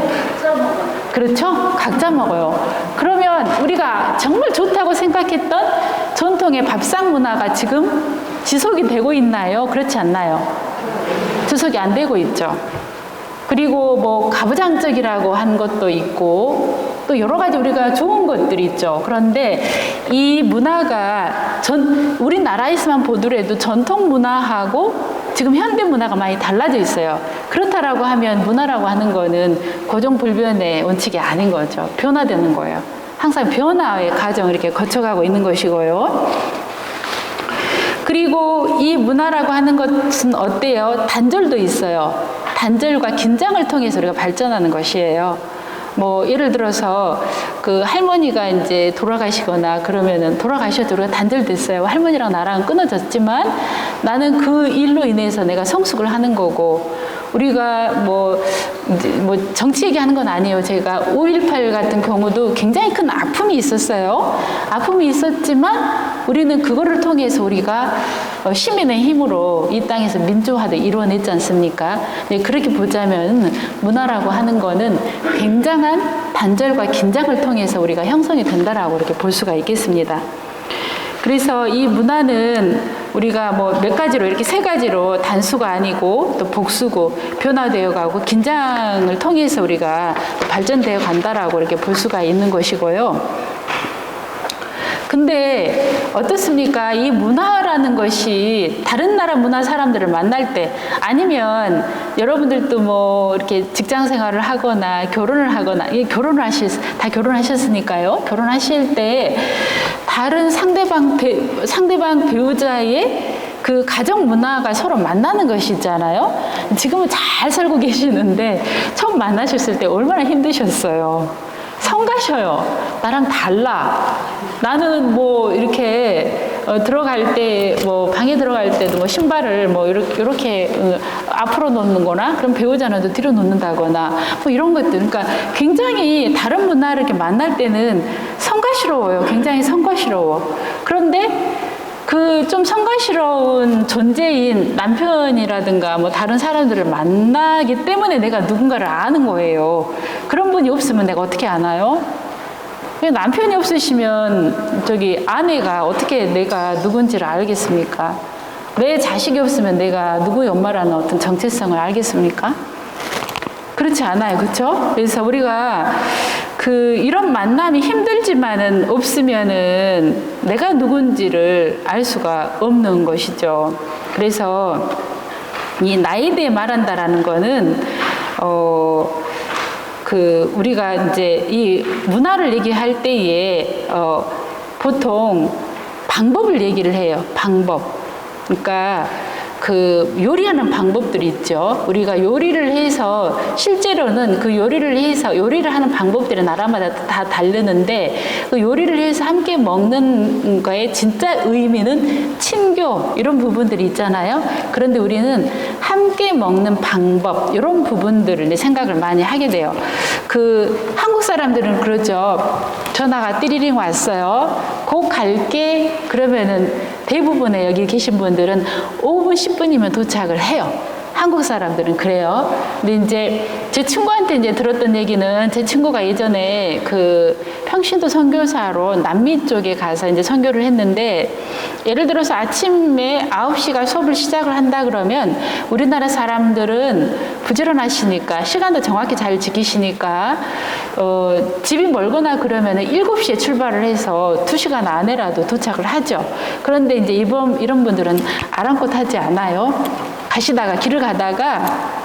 그렇죠? 각자 먹어요. 그러면 우리가 정말 좋다고 생각했던 전통의 밥상 문화가 지금 지속이 되고 있나요? 그렇지 않나요? 지속이 안 되고 있죠. 그리고 뭐 가부장적이라고 한 것도 있고 또 여러 가지 우리가 좋은 것들이 있죠. 그런데 이 문화가 우리나라에서만 보더라도 전통 문화하고 지금 현대 문화가 많이 달라져 있어요. 그렇다라고 하면 문화라고 하는 거는 고정불변의 원칙이 아닌 거죠. 변화되는 거예요. 항상 변화의 과정을 이렇게 거쳐가고 있는 것이고요. 그리고 이 문화라고 하는 것은 어때요? 단절도 있어요. 단절과 긴장을 통해서 우리가 발전하는 것이에요. 뭐 예를 들어서 그 할머니가 이제 돌아가시거나 그러면은 돌아가셔도 우리가 단절됐어요. 할머니랑 나랑 끊어졌지만 나는 그 일로 인해서 내가 성숙을 하는 거고 우리가 뭐 정치 얘기하는 건 아니에요. 제가 5.18 같은 경우도 굉장히 큰 아픔이 있었어요. 아픔이 있었지만 우리는 그거를 통해서 우리가 시민의 힘으로 이 땅에서 민주화를 이루어냈지 않습니까? 네, 그렇게 보자면 문화라고 하는 거는 굉장한 단절과 긴장을 통해서 우리가 형성이 된다라고 이렇게 볼 수가 있겠습니다. 그래서 이 문화는 우리가 뭐 몇 가지로 이렇게 세 가지로 단수가 아니고 또 복수고 변화되어 가고 긴장을 통해서 우리가 발전되어 간다라고 이렇게 볼 수가 있는 것이고요. 근데 어떻습니까? 이 문화라는 것이 다른 나라 문화 사람들을 만날 때 아니면 여러분들도 뭐 이렇게 직장 생활을 하거나 결혼을 하거나 다 결혼하셨으니까요. 결혼하실 때 다른 상대방 배우자의 그 가정 문화가 서로 만나는 것이잖아요. 지금은 잘 살고 계시는데 처음 만나셨을 때 얼마나 힘드셨어요. 성가셔요. 나랑 달라. 나는 뭐 이렇게 들어갈 때 뭐 방에 들어갈 때도 뭐 신발을 뭐 이렇게 앞으로 놓는 거나 그럼 배우자는 또 뒤로 놓는다거나 뭐 이런 것들. 그러니까 굉장히 다른 문화를 이렇게 만날 때는 성가시러워요. 굉장히 성가시러워. 그런데 그 좀 성가시러운 존재인 남편이라든가 뭐 다른 사람들을 만나기 때문에 내가 누군가를 아는 거예요. 그런 분이 없으면 내가 어떻게 아나요? 남편이 없으시면 아내가 어떻게 내가 누군지를 알겠습니까? 내 자식이 없으면 내가 누구의 엄마라는 어떤 정체성을 알겠습니까? 그렇지 않아요. 그렇죠? 그래서 우리가 이런 만남이 힘들지만은 없으면은 내가 누군지를 알 수가 없는 것이죠. 그래서 이 나이대에 말한다라는 거는 우리가 이제 이 문화를 얘기할 때에 보통 방법을 얘기를 해요. 방법. 그러니까 그 요리하는 방법들이 있죠. 우리가 요리를 해서 실제로는 그 요리를 하는 방법들이 나라마다 다 다르는데 그 요리를 해서 함께 먹는 거에 진짜 의미는 친교 이런 부분들이 있잖아요. 그런데 우리는 함께 먹는 방법 이런 부분들을 이제 생각을 많이 하게 돼요. 그 한국 사람들은 그러죠. 전화가 띠리링 왔어요. 곧 갈게. 그러면은 대부분의 여기 계신 분들은 5분, 10분이면 도착을 해요. 한국 사람들은 그래요. 근데 이제 제 친구한테 이제 들었던 얘기는 제 친구가 예전에 그 평신도 선교사로 남미 쪽에 가서 이제 선교를 했는데 예를 들어서 아침에 9시가 수업을 시작을 한다 그러면 우리나라 사람들은 부지런하시니까 시간도 정확히 잘 지키시니까 집이 멀거나 그러면은 7시에 출발을 해서 2시간 안에라도 도착을 하죠. 그런데 이제 이런 분들은 아랑곳하지 않아요. 길을 가다가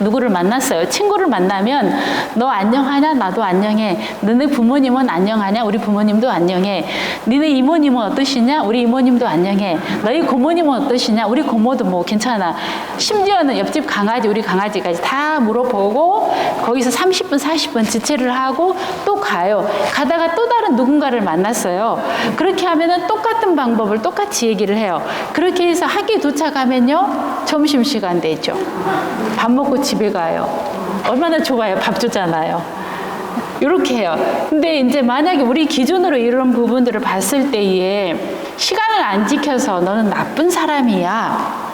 누구를 만났어요. 친구를 만나면 너 안녕하냐? 나도 안녕해. 너네 부모님은 안녕하냐? 우리 부모님도 안녕해. 니네 이모님은 어떠시냐? 우리 이모님도 안녕해. 너희 고모님은 어떠시냐? 우리 고모도 뭐 괜찮아. 심지어는 옆집 강아지, 우리 강아지까지 다 물어보고 거기서 30분, 40분 지체를 하고 또 가요. 가다가 또 다른 누군가를 만났어요. 그렇게 하면은 똑같은 방법을 똑같이 얘기를 해요. 그렇게 해서 학교에 도착하면요. 점심시간 되죠. 밥 먹고 집에 가요. 얼마나 좋아요. 밥 주잖아요. 이렇게 해요. 근데 이제 만약에 우리 기준으로 이런 부분들을 봤을 때에 시간을 안 지켜서 너는 나쁜 사람이야.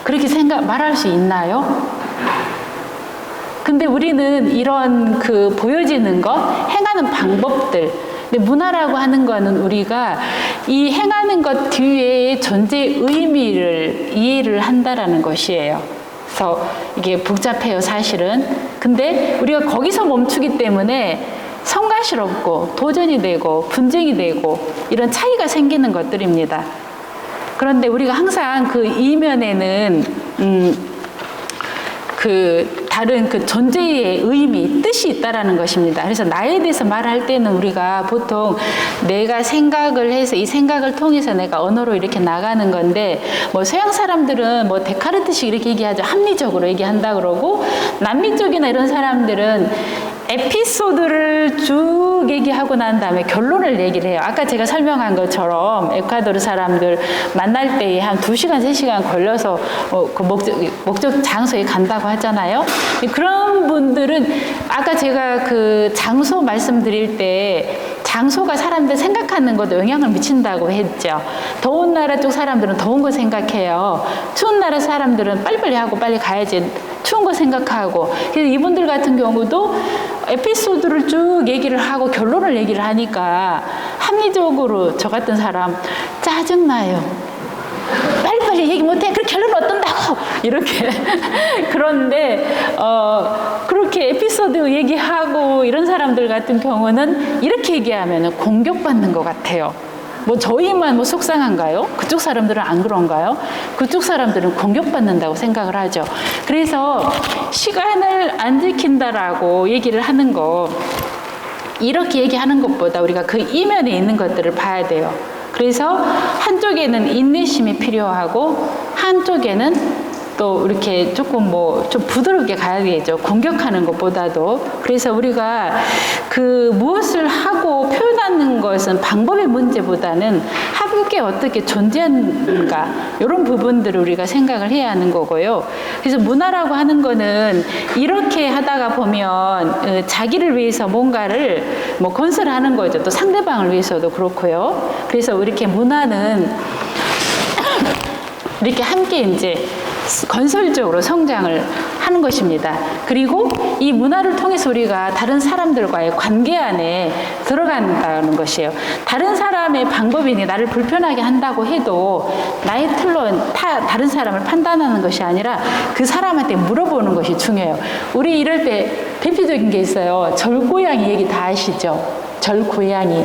그렇게 말할 수 있나요? 근데 우리는 이런 그 보여지는 것, 행하는 방법들, 근데 문화라고 하는 거는 우리가 이 행하는 것 뒤에 존재의 의미를 이해를 한다라는 것이에요. 그래서 이게 복잡해요, 사실은. 근데 우리가 거기서 멈추기 때문에 성가시럽고 도전이 되고 분쟁이 되고 이런 차이가 생기는 것들입니다. 그런데 우리가 항상 그 이면에는 그 다른 그 존재의 의미, 뜻이 있다라는 것입니다. 그래서 나에 대해서 말할 때는 우리가 보통 내가 생각을 해서 이 생각을 통해서 내가 언어로 이렇게 나가는 건데 뭐 서양 사람들은 뭐 데카르트식 이렇게 얘기하죠. 합리적으로 얘기한다 그러고 남미 쪽이나 이런 사람들은 에피소드를 쭉 얘기하고 난 다음에 결론을 얘기를 해요. 아까 제가 설명한 것처럼 에콰도르 사람들 만날 때에 한 2시간, 3시간 걸려서 그 목적 장소에 간다고 하잖아요. 그런 분들은 아까 제가 그 장소 말씀드릴 때 장소가 사람들 생각하는 것도 영향을 미친다고 했죠. 더운 나라 쪽 사람들은 더운 거 생각해요. 추운 나라 사람들은 빨리빨리 하고 빨리 가야지. 추운 거 생각하고. 그래서 이분들 같은 경우도 에피소드를 쭉 얘기를 하고 결론을 얘기를 하니까 합리적으로 저 같은 사람 짜증나요. 빨리빨리 얘기 못해. 그 결론은 어떤다고. 이렇게. 그런데 그렇게 에피소드 얘기하고 이런 사람들 같은 경우는 이렇게 얘기하면 공격받는 것 같아요. 뭐 저희만 뭐 속상한가요? 그쪽 사람들은 안 그런가요? 그쪽 사람들은 공격받는다고 생각을 하죠. 그래서 시간을 안 지킨다라고 얘기를 하는 거 이렇게 얘기하는 것보다 우리가 그 이면에 있는 것들을 봐야 돼요. 그래서 한쪽에는 인내심이 필요하고 한쪽에는 또 이렇게 조금 뭐 좀 부드럽게 가야 되죠. 공격하는 것보다도. 그래서 우리가 그 무엇을 하고 표현하는 것은 방법의 문제보다는 함께 어떻게 존재하는가 이런 부분들을 우리가 생각을 해야 하는 거고요. 그래서 문화라고 하는 거는 이렇게 하다가 보면 자기를 위해서 뭔가를 뭐 건설하는 거죠. 또 상대방을 위해서도 그렇고요. 그래서 이렇게 문화는 이렇게 함께 이제 건설적으로 성장을 하는 것입니다. 그리고 이 문화를 통해서 우리가 다른 사람들과의 관계 안에 들어간다는 것이에요. 다른 사람의 방법이 나를 불편하게 한다고 해도 나의 틀로 다른 사람을 판단하는 것이 아니라 그 사람한테 물어보는 것이 중요해요. 우리 이럴 때 대표적인 게 있어요. 절고양이 얘기 다 아시죠? 절고양이.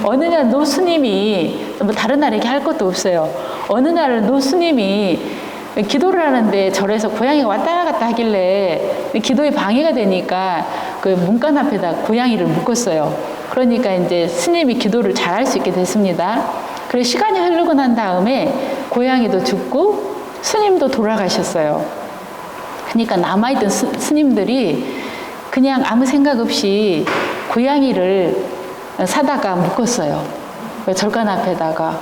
어느 날 노스님이 뭐 다른 날 얘기할 것도 없어요. 어느 날 노스님이 기도를 하는데 절에서 고양이가 왔다 갔다 하길래 기도에 방해가 되니까 그 문간 앞에다 고양이를 묶었어요. 그러니까 이제 스님이 기도를 잘할 수 있게 됐습니다. 그리고 시간이 흐르고 난 다음에 고양이도 죽고 스님도 돌아가셨어요. 그러니까 남아있던 스님들이 그냥 아무 생각 없이 고양이를 사다가 묶었어요. 절간 앞에다가.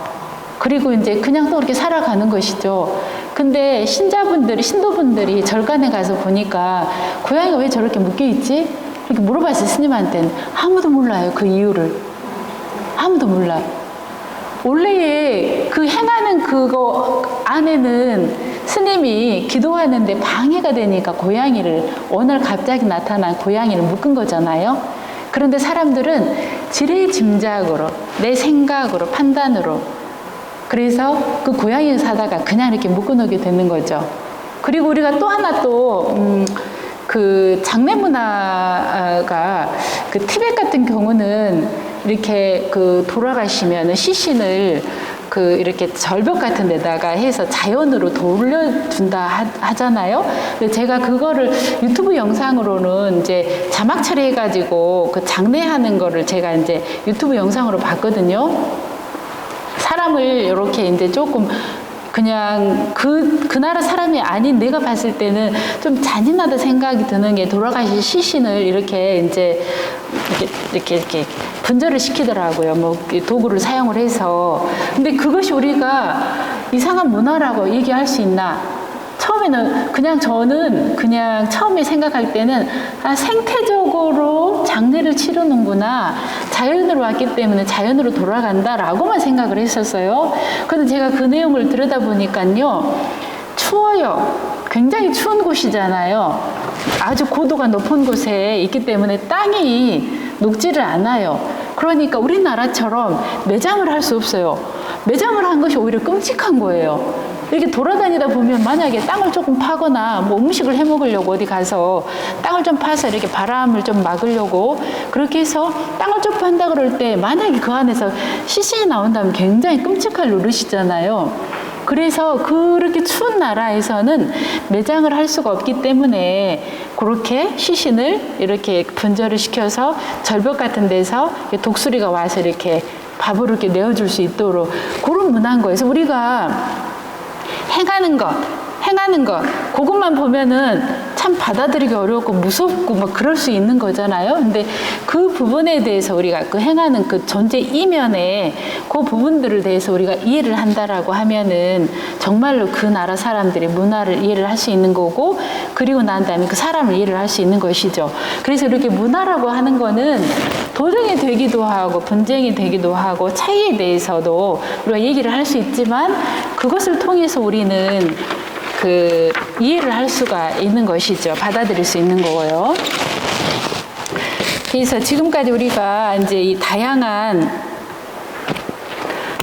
그리고 이제 그냥 또 이렇게 살아가는 것이죠. 근데 신도분들이 절간에 가서 보니까 고양이가 왜 저렇게 묶여있지? 이렇게 물어봤어요, 스님한테는. 아무도 몰라요, 그 이유를. 아무도 몰라요. 원래 그 행하는 그거 안에는 스님이 기도하는데 방해가 되니까 고양이를, 어느 날 갑자기 나타난 고양이를 묶은 거잖아요. 그런데 사람들은 지레 짐작으로, 내 생각으로, 판단으로, 그래서 그 고양이를 사다가 그냥 이렇게 묶어놓게 되는 거죠. 그리고 우리가 또 하나 그 장례 문화가 그 티벳 같은 경우는 이렇게 그 돌아가시면 시신을 그 이렇게 절벽 같은 데다가 해서 자연으로 돌려준다 하잖아요. 근데 제가 그거를 유튜브 영상으로는 이제 자막 처리해가지고 그 장례하는 거를 제가 이제 유튜브 영상으로 봤거든요. 사람을 이렇게 이제 조금 그냥 그 나라 사람이 아닌 내가 봤을 때는 좀 잔인하다 생각이 드는 게 돌아가신 시신을 이렇게 이제 이렇게 분절을 시키더라고요. 뭐 도구를 사용을 해서. 근데 그것이 우리가 이상한 문화라고 얘기할 수 있나? 처음에는 저는 처음에 생각할 때는 생태적으로 장례를 치르는구나. 자연으로 왔기 때문에 자연으로 돌아간다라고만 생각을 했었어요. 그런데 제가 그 내용을 들여다보니까요. 추워요. 굉장히 추운 곳이잖아요. 아주 고도가 높은 곳에 있기 때문에 땅이 녹지를 않아요. 그러니까 우리나라처럼 매장을 할 수 없어요. 매장을 한 것이 오히려 끔찍한 거예요. 이렇게 돌아다니다 보면 만약에 땅을 조금 파거나 뭐 음식을 해 먹으려고 어디 가서 땅을 좀 파서 이렇게 바람을 좀 막으려고 그렇게 해서 땅을 좀 판다 그럴 때 만약에 그 안에서 시신이 나온다면 굉장히 끔찍할 노릇이잖아요. 그래서 그렇게 추운 나라에서는 매장을 할 수가 없기 때문에 그렇게 시신을 이렇게 분절을 시켜서 절벽 같은 데서 독수리가 와서 이렇게 밥을 이렇게 내어줄 수 있도록 그런 문화인 거예요. 그래서 우리가 행하는 것, 그것만 보면은 참 받아들이기 어렵고 무섭고 막 그럴 수 있는 거잖아요. 근데 그 부분에 대해서 우리가 그 행하는 그 존재 이면에 그 부분들을 대해서 우리가 이해를 한다라고 하면은 정말로 그 나라 사람들의 문화를 이해를 할 수 있는 거고, 그리고 난 다음에 그 사람을 이해를 할 수 있는 것이죠. 그래서 이렇게 문화라고 하는 거는 도전이 되기도 하고 분쟁이 되기도 하고 차이에 대해서도 우리가 얘기를 할 수 있지만 그것을 통해서 우리는 그 이해를 할 수가 있는 것이죠. 받아들일 수 있는 거고요. 그래서 지금까지 우리가 이제 이 다양한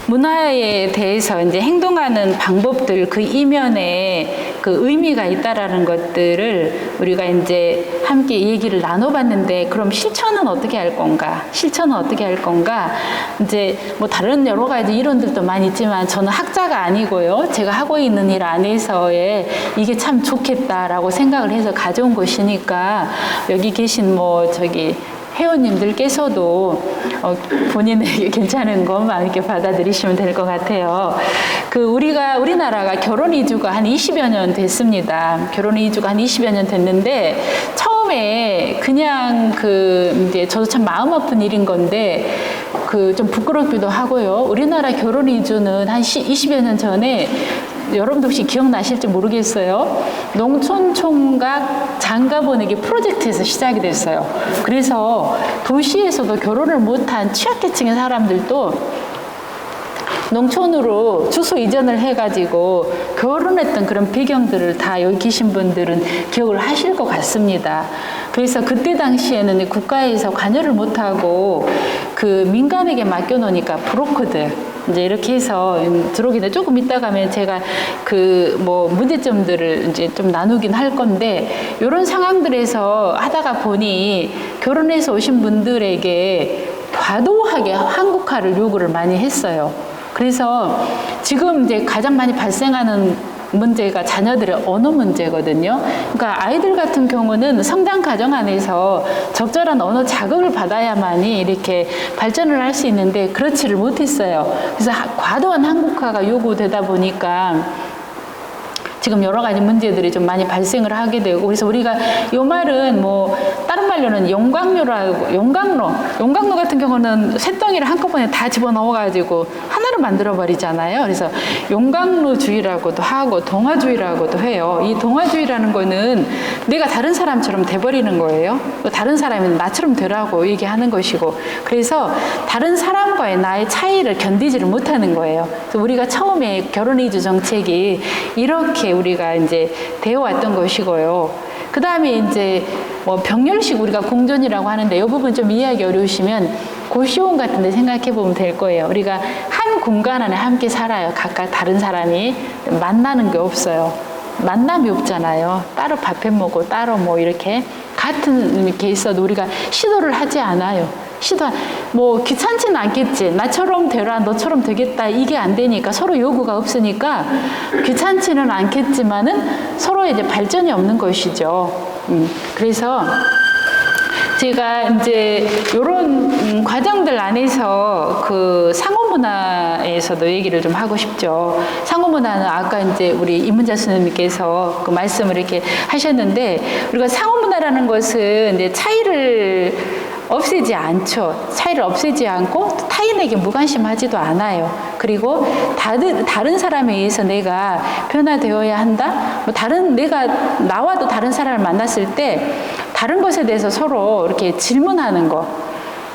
문화에 대해서 이제 행동하는 방법들, 그 이면에 그 의미가 있다라는 것들을 우리가 이제 함께 얘기를 나눠봤는데, 그럼 실천은 어떻게 할 건가? 실천은 어떻게 할 건가? 이제 뭐 다른 여러 가지 이론들도 많이 있지만 저는 학자가 아니고요. 제가 하고 있는 일 안에서의 이게 참 좋겠다라고 생각을 해서 가져온 것이니까 여기 계신 회원님들께서도 본인에게 괜찮은 것만 이렇게 받아들이시면 될 것 같아요. 우리나라가 결혼 이주가 한 20여 년 됐습니다. 결혼 이주가 한 20여 년 됐는데, 처음에 그냥 이제 저도 참 마음 아픈 일인 건데, 좀 부끄럽기도 하고요. 우리나라 결혼 이주는 한 20여 년 전에 여러분도 혹시 기억나실지 모르겠어요. 농촌총각 장가보내기 프로젝트에서 시작이 됐어요. 그래서 도시에서도 결혼을 못한 취약계층의 사람들도 농촌으로 주소 이전을 해가지고 결혼했던 그런 배경들을 다 여기 계신 분들은 기억을 하실 것 같습니다. 그래서 그때 당시에는 국가에서 관여를 못하고 민간에게 맡겨놓으니까 브로커들 이제 이렇게 해서 들어오기는 조금 이따 가면 제가 문제점들을 이제 좀 나누긴 할 건데, 이런 상황들에서 하다가 보니 결혼해서 오신 분들에게 과도하게 한국화를 요구를 많이 했어요. 그래서 지금 이제 가장 많이 발생하는 문제가 자녀들의 언어 문제거든요. 그러니까 아이들 같은 경우는 성장 과정 안에서 적절한 언어 자극을 받아야만이 이렇게 발전을 할 수 있는데 그렇지를 못했어요. 그래서 과도한 한국화가 요구되다 보니까 지금 여러 가지 문제들이 좀 많이 발생을 하게 되고, 그래서 우리가 이 말은 뭐 다른 말로는 용광로라고, 용광로 같은 경우는 쇳덩이를 한꺼번에 다 집어넣어가지고 하나로 만들어 버리잖아요. 그래서 용광로주의라고도 하고 동화주의라고도 해요. 이 동화주의라는 거는 내가 다른 사람처럼 돼버리는 거예요. 다른 사람이 나처럼 되라고 얘기하는 것이고, 그래서 다른 사람과의 나의 차이를 견디지를 못하는 거예요. 그래서 우리가 처음에 결혼 이주 정책이 이렇게 우리가 이제 되어 왔던 것이고요. 그 다음에 이제 뭐 병렬식 우리가 공존이라고 하는데 이 부분 좀 이해하기 어려우시면 고시원 같은 데 생각해 보면 될 거예요. 우리가 한 공간 안에 함께 살아요. 각각 다른 사람이 만나는 게 없어요. 만남이 없잖아요. 따로 밥해 먹고 따로 뭐 이렇게 같은 게 있어도 우리가 시도를 하지 않아요. 뭐 귀찮지는 않겠지. 나처럼 되라, 너처럼 되겠다. 이게 안 되니까 서로 요구가 없으니까 귀찮지는 않겠지만은 서로 이제 발전이 없는 것이죠. 그래서 제가 이제 이런 과정들 안에서 그 상호문화에서도 얘기를 좀 하고 싶죠. 상호문화는 아까 이제 우리 임문자 스님께서 그 말씀을 이렇게 하셨는데, 우리가 상호문화라는 것은 이제 차이를 없애지 않죠. 차이를 없애지 않고 타인에게 무관심하지도 않아요. 그리고 다른 사람에 의해서 내가 변화되어야 한다. 뭐 내가 나와도 다른 사람을 만났을 때 다른 것에 대해서 서로 이렇게 질문하는 거.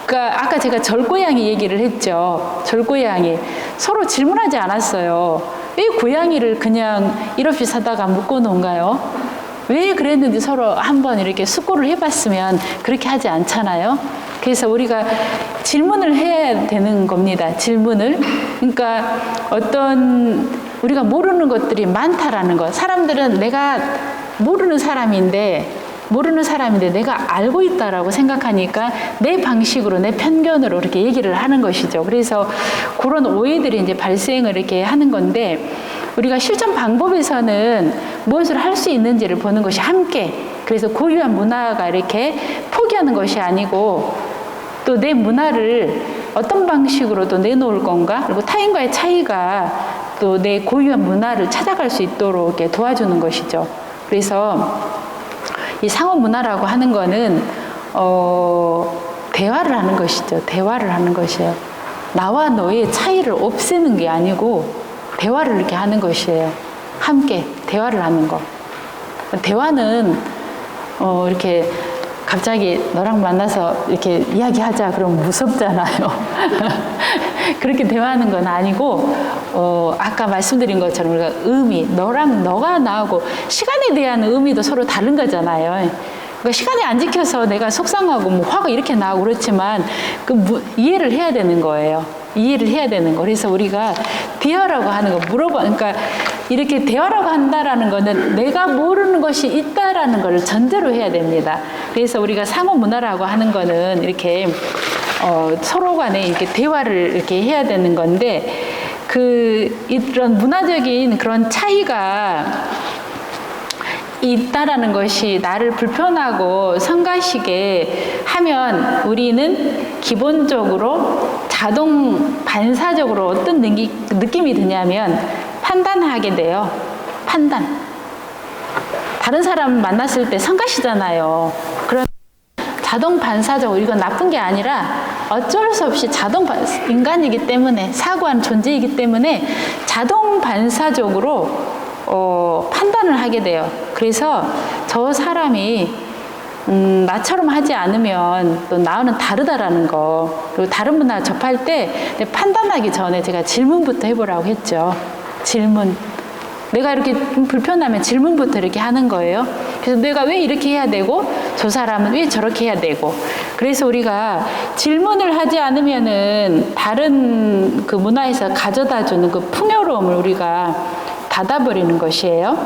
그러니까 아까 제가 절고양이 얘기를 했죠. 절고양이 서로 질문하지 않았어요. 왜 고양이를 그냥 일 없이 사다가 묶어 놓은가요? 왜 그랬는지 서로 한번 이렇게 숙고를 해봤으면 그렇게 하지 않잖아요. 그래서 우리가 질문을 해야 되는 겁니다. 질문을. 그러니까 우리가 모르는 것들이 많다라는 것. 사람들은 내가 모르는 사람인데 내가 알고 있다라고 생각하니까 내 방식으로, 내 편견으로 이렇게 얘기를 하는 것이죠. 그래서 그런 오해들이 이제 발생을 이렇게 하는 건데, 우리가 실천 방법에서는 무엇을 할 수 있는지를 보는 것이 함께, 그래서 고유한 문화가 이렇게 포기하는 것이 아니고 또 내 문화를 어떤 방식으로 또 내놓을 건가, 그리고 타인과의 차이가 또 내 고유한 문화를 찾아갈 수 있도록 이렇게 도와주는 것이죠. 그래서 이 상호 문화라고 하는 거는 대화를 하는 것이죠. 대화를 하는 것이에요. 나와 너의 차이를 없애는 게 아니고 대화를 이렇게 하는 것이에요. 함께 대화를 하는 거. 대화는 이렇게 갑자기 너랑 만나서 이렇게 이야기하자 그러면 무섭잖아요. 그렇게 대화하는 건 아니고 아까 말씀드린 것처럼 우리가 너가 나하고 시간에 대한 의미도 서로 다른 거잖아요. 그러니까 시간이 안 지켜서 내가 속상하고 뭐 화가 이렇게 나고 그렇지만 이해를 해야 되는 거예요. 이해를 해야 되는 거. 그래서 우리가 대화라고 하는 거 그러니까 이렇게 대화라고 한다라는 거는 내가 모르는 것이 있다라는 걸 전제로 해야 됩니다. 그래서 우리가 상호 문화라고 하는 거는 이렇게 서로 간에 이렇게 대화를 이렇게 해야 되는 건데, 이런 문화적인 그런 차이가 있다라는 것이 나를 불편하고 성가시게 하면 우리는 기본적으로 반사적으로 어떤 느낌이 드냐면 판단하게 돼요. 판단. 다른 사람 만났을 때 성가시잖아요. 그런 자동 반사적으로, 이건 나쁜 게 아니라 어쩔 수 없이 인간이기 때문에, 사고한 존재이기 때문에 자동 반사적으로 판단을 하게 돼요. 그래서 저 사람이 나처럼 하지 않으면 또 나와는 다르다라는 거, 그리고 다른 문화 접할 때 판단하기 전에 제가 질문부터 해보라고 했죠. 질문. 내가 이렇게 불편하면 질문부터 이렇게 하는 거예요. 그래서 내가 왜 이렇게 해야 되고 저 사람은 왜 저렇게 해야 되고, 그래서 우리가 질문을 하지 않으면은 다른 그 문화에서 가져다 주는 그 풍요로움을 우리가 닫아버리는 것이에요.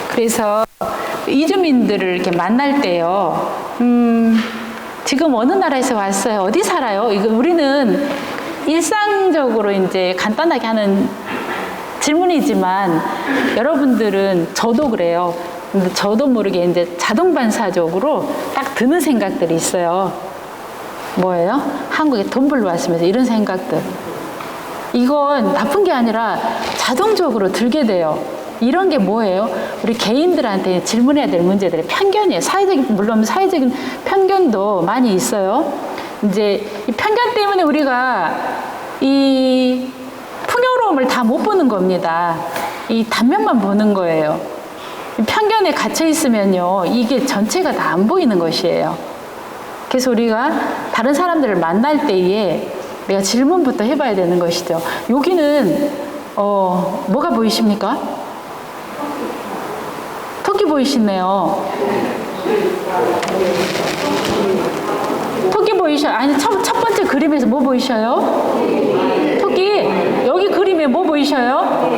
그래서 이주민들을 이렇게 만날 때요, 지금 어느 나라에서 왔어요? 어디 살아요? 우리는 일상적으로 이제 간단하게 하는 질문이지만, 여러분들은, 저도 그래요. 근데 저도 모르게 이제 자동 반사적으로 딱 드는 생각들이 있어요. 뭐예요? 한국에 돈 벌러 왔으면서 이런 생각들. 이건 나쁜 게 아니라 자동적으로 들게 돼요. 이런 게 뭐예요? 우리 개인들한테 질문해야 될 문제들이 편견이에요. 물론 사회적인 편견도 많이 있어요. 이제 이 편견 때문에 우리가 이 풍요로움을 다 못 보는 겁니다. 이 단면만 보는 거예요. 편견에 갇혀 있으면요, 이게 전체가 다 안 보이는 것이에요. 그래서 우리가 다른 사람들을 만날 때에 내가 질문부터 해봐야 되는 것이죠. 여기는 뭐가 보이십니까? 토끼 보이시네요. 토끼 보이셔요? 아니, 첫 번째 그림에서 뭐 보이셔요? 토끼. 여기 그림에 뭐 보이셔요?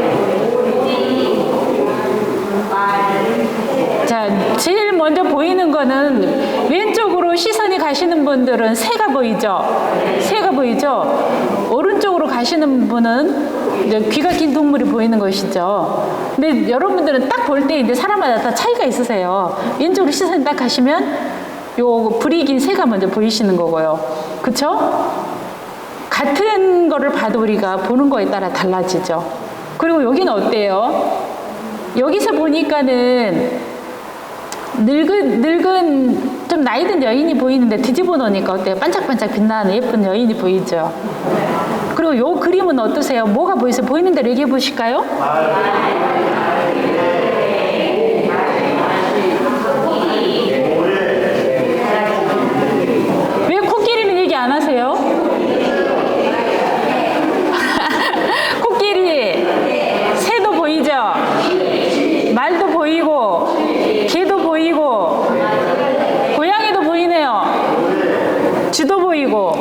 자, 제일 먼저 보이는 거는 왼쪽으로 시선이 가시는 분들은 새가 보이죠? 새가 보이죠? 오른쪽으로 가시는 분은 이제 귀가 긴 동물이 보이는 것이죠. 근데 여러분들은 딱 볼 때 이제 사람마다 다 차이가 있으세요. 왼쪽으로 시선이 딱 가시면 요 불이 긴 새가 먼저 보이시는 거고요. 그쵸? 같은 거를 봐도 우리가 보는 거에 따라 달라지죠. 그리고 여기는 어때요? 여기서 보니까는 늙은 좀 나이 든 여인이 보이는데 뒤집어 놓으니까 어때요? 반짝반짝 빛나는 예쁜 여인이 보이죠. 그리고 요 그림은 어떠세요? 뭐가 보이세요? 보이는 대로 얘기해 보실까요? 왜 코끼리는 얘기 안 하세요? 코끼리, 새도 보이죠? 말도 보이고, 개도 보이고, 고양이도 보이네요. 쥐도 보이고.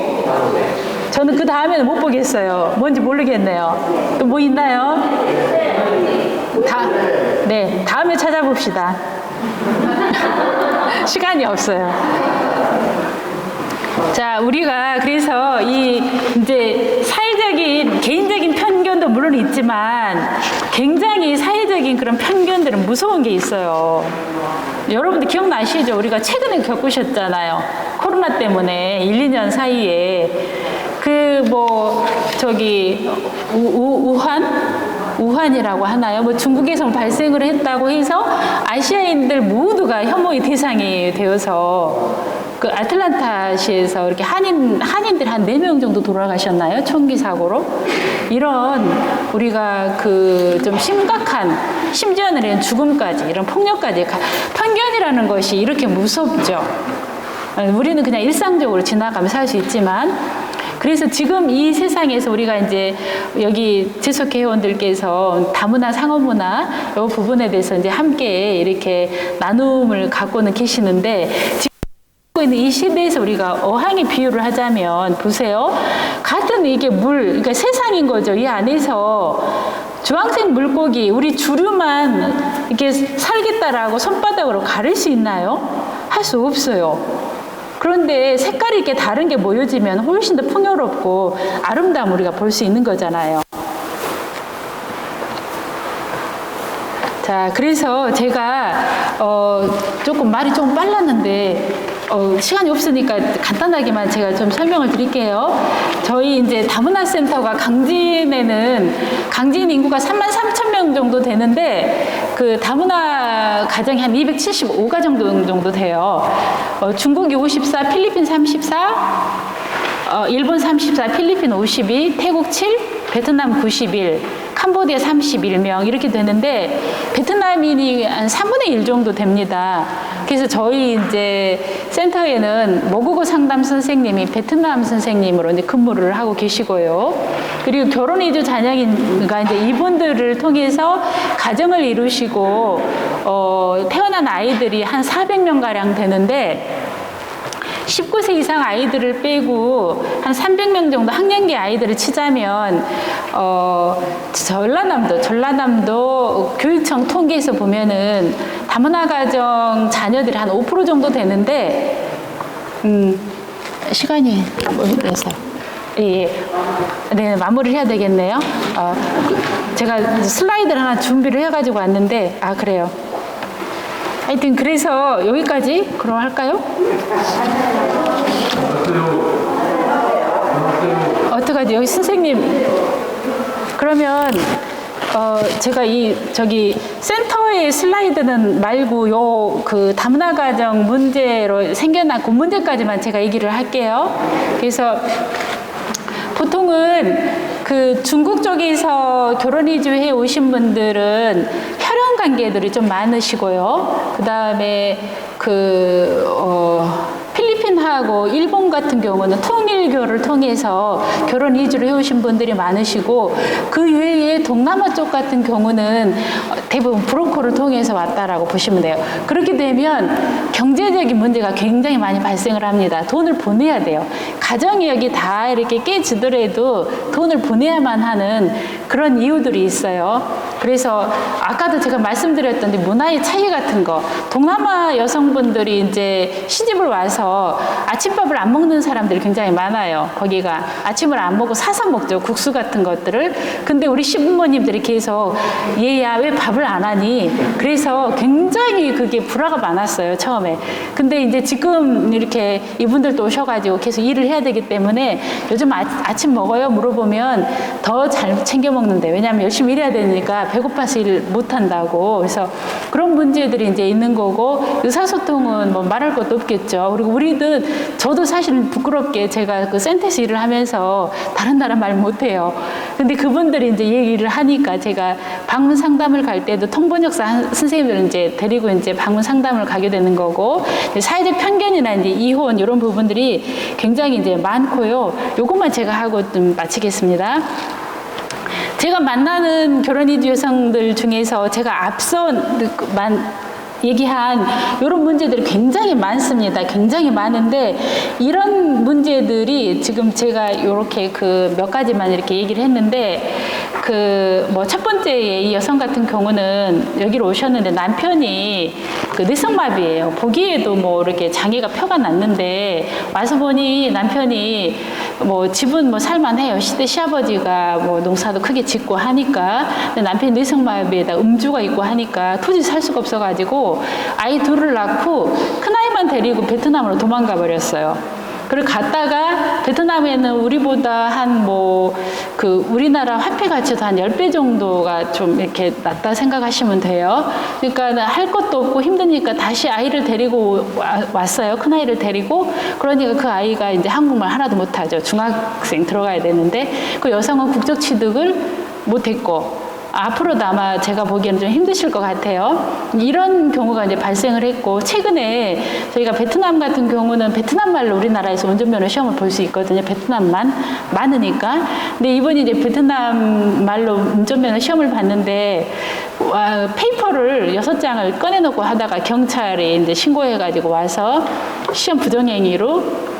저는 그 다음에는 못 보겠어요. 뭔지 모르겠네요. 또 뭐 있나요? 네, 다음에 찾아봅시다. 시간이 없어요. 자, 우리가 그래서 이제 사회적인, 개인적인 편견도 물론 있지만 굉장히 사회적인 그런 편견들은 무서운 게 있어요. 여러분들 기억나시죠? 우리가 최근에 겪으셨잖아요. 코로나 때문에 1, 2년 사이에 우한이라고 하나요? 뭐 중국에서 발생을 했다고 해서 아시아인들 모두가 혐오의 대상이 되어서 그 아틀란타시에서 이렇게 한인들 한 4명 정도 돌아가셨나요? 총기 사고로. 이런 우리가 좀 심각한, 심지어는 이런 죽음까지, 이런 폭력까지, 편견이라는 것이 이렇게 무섭죠. 우리는 그냥 일상적으로 지나가면서 살 수 있지만, 그래서 지금 이 세상에서 우리가 이제 여기 재속 회원들께서 다문화, 상호문화 이 부분에 대해서 이제 함께 이렇게 나눔을 갖고는 계시는데, 지금 있는 이 시대에서 우리가 어항의 비유를 하자면 보세요. 같은 이게 그러니까 세상인 거죠. 이 안에서 주황색 물고기, 우리 주류만 이렇게 살겠다라고 손바닥으로 가릴 수 있나요? 할 수 없어요. 그런데 색깔이 이렇게 다른 게 모여지면 훨씬 더 풍요롭고 아름다움 우리가 볼 수 있는 거잖아요. 자, 그래서 제가 조금 말이 좀 빨랐는데 시간이 없으니까 간단하게만 제가 좀 설명을 드릴게요. 저희 이제 다문화 센터가 강진 인구가 33,000명 정도 되는데 그 다문화 가정이 한 275가정 정도 돼요. 중국이 54, 필리핀 34, 일본 34, 필리핀 52, 태국 7, 베트남 91, 캄보디아 31명 이렇게 되는데 베트남인이 한 3분의 1 정도 됩니다. 그래서 저희 이제 센터에는 모국어 상담 선생님이 베트남 선생님으로 이제 근무를 하고 계시고요. 그리고 결혼 이주 자녀가 이제 이분들을 통해서 가정을 이루시고 태어난 아이들이 한 400명 가량 되는데 19세 이상 아이들을 빼고 한 300명 정도 학년기 아이들을 치자면 전라남도 교육청 통계에서 보면은 다문화 가정 자녀들이 한 5% 정도 되는데 시간이 그래서 예. 네, 마무리를 해야 되겠네요. 제가 슬라이드를 하나 준비를 해가지고 왔는데 그래요. 하여튼 그래서 여기까지 그럼 할까요? 어떡하지? 여기 선생님 그러면 제가 저기 센터의 슬라이드는 말고 그 다문화 가정 문제로 생겨난 그 문제까지만 제가 얘기를 할게요. 그래서 보통은 그 중국 쪽에서 결혼 이주해 오신 분들은 혈연 관계들이 좀 많으시고요. 그 다음에 필리핀하고 일본 같은 경우는 통일교를 통해서 결혼 이주를 해오신 분들이 많으시고, 그 외에 동남아 쪽 같은 경우는 대부분 브로커를 통해서 왔다라고 보시면 돼요. 그렇게 되면 경제적인 문제가 굉장히 많이 발생을 합니다. 돈을 보내야 돼요. 가정이 여기 다 이렇게 깨지더라도 돈을 보내야만 하는 그런 이유들이 있어요. 그래서 아까도 제가 말씀드렸던데 문화의 차이 같은 거, 동남아 여성분들이 이제 시집을 와서 아침밥을 안 먹는 사람들이 굉장히 많아요. 거기가 아침을 안 먹고 사서 먹죠, 국수 같은 것들을. 근데 우리 시부모님들이 계속 얘야 왜 밥을 안 하니? 그래서 굉장히 그게 불화가 많았어요, 처음에. 근데 이제 지금 이렇게 이분들도 오셔가지고 계속 일을 해야 되기 때문에 요즘 아침 먹어요? 물어보면 더 잘 챙겨 먹는데, 왜냐하면 열심히 일해야 되니까 배고파서 일 못 한다고. 그래서 그런 문제들이 이제 있는 거고, 의사소통은 뭐 말할 것도 없겠죠. 그리고 우리는, 저도 사실 부끄럽게 제가 그 센터에서 일을 하면서 다른 나라 말 못해요. 근데 그분들이 이제 얘기를 하니까 제가 방문 상담을 갈 때도 통번역사 선생님들을 이제 데리고 이제 방문 상담을 가게 되는 거고, 사회적 편견이나 이제 이혼 이런 부분들이 굉장히 이제 많고요. 요것만 제가 하고 좀 마치겠습니다. 제가 만나는 결혼 이주 여성들 중에서 제가 앞서 얘기한 이런 문제들이 굉장히 많습니다. 굉장히 많은데, 이런 문제들이 지금 제가 이렇게 그 몇 가지만 이렇게 얘기를 했는데, 첫 번째 이 여성 같은 경우는 여기로 오셨는데 남편이 그 뇌성마비예요. 보기에도 뭐 이렇게 장애가 표가 났는데, 와서 보니 남편이 뭐 집은 뭐 살만해요. 시아버지가 뭐 농사도 크게 짓고 하니까. 근데 남편이 뇌성마비에다 음주가 있고 하니까 도저히 살 수가 없어가지고 아이 둘을 낳고 큰아이만 데리고 베트남으로 도망가 버렸어요. 그리고 갔다가 베트남에는 우리보다 우리나라 화폐 가치도 한 10배 정도가 좀 이렇게 낮다 생각하시면 돼요. 그러니까 할 것도 없고 힘드니까 다시 아이를 데리고 왔어요. 큰아이를 데리고. 그러니까 그 아이가 이제 한국말 하나도 못하죠. 중학생 들어가야 되는데, 그 여성은 국적 취득을 못했고, 앞으로도 아마 제가 보기에는 좀 힘드실 것 같아요. 이런 경우가 이제 발생을 했고, 최근에 저희가 베트남 같은 경우는 베트남 말로 우리나라에서 운전면허 시험을 볼 수 있거든요. 베트남만 많으니까. 근데 이분이 이제 베트남 말로 운전면허 시험을 봤는데, 페이퍼를 6장을 꺼내놓고 하다가 경찰에 이제 신고해가지고 와서 시험 부정행위로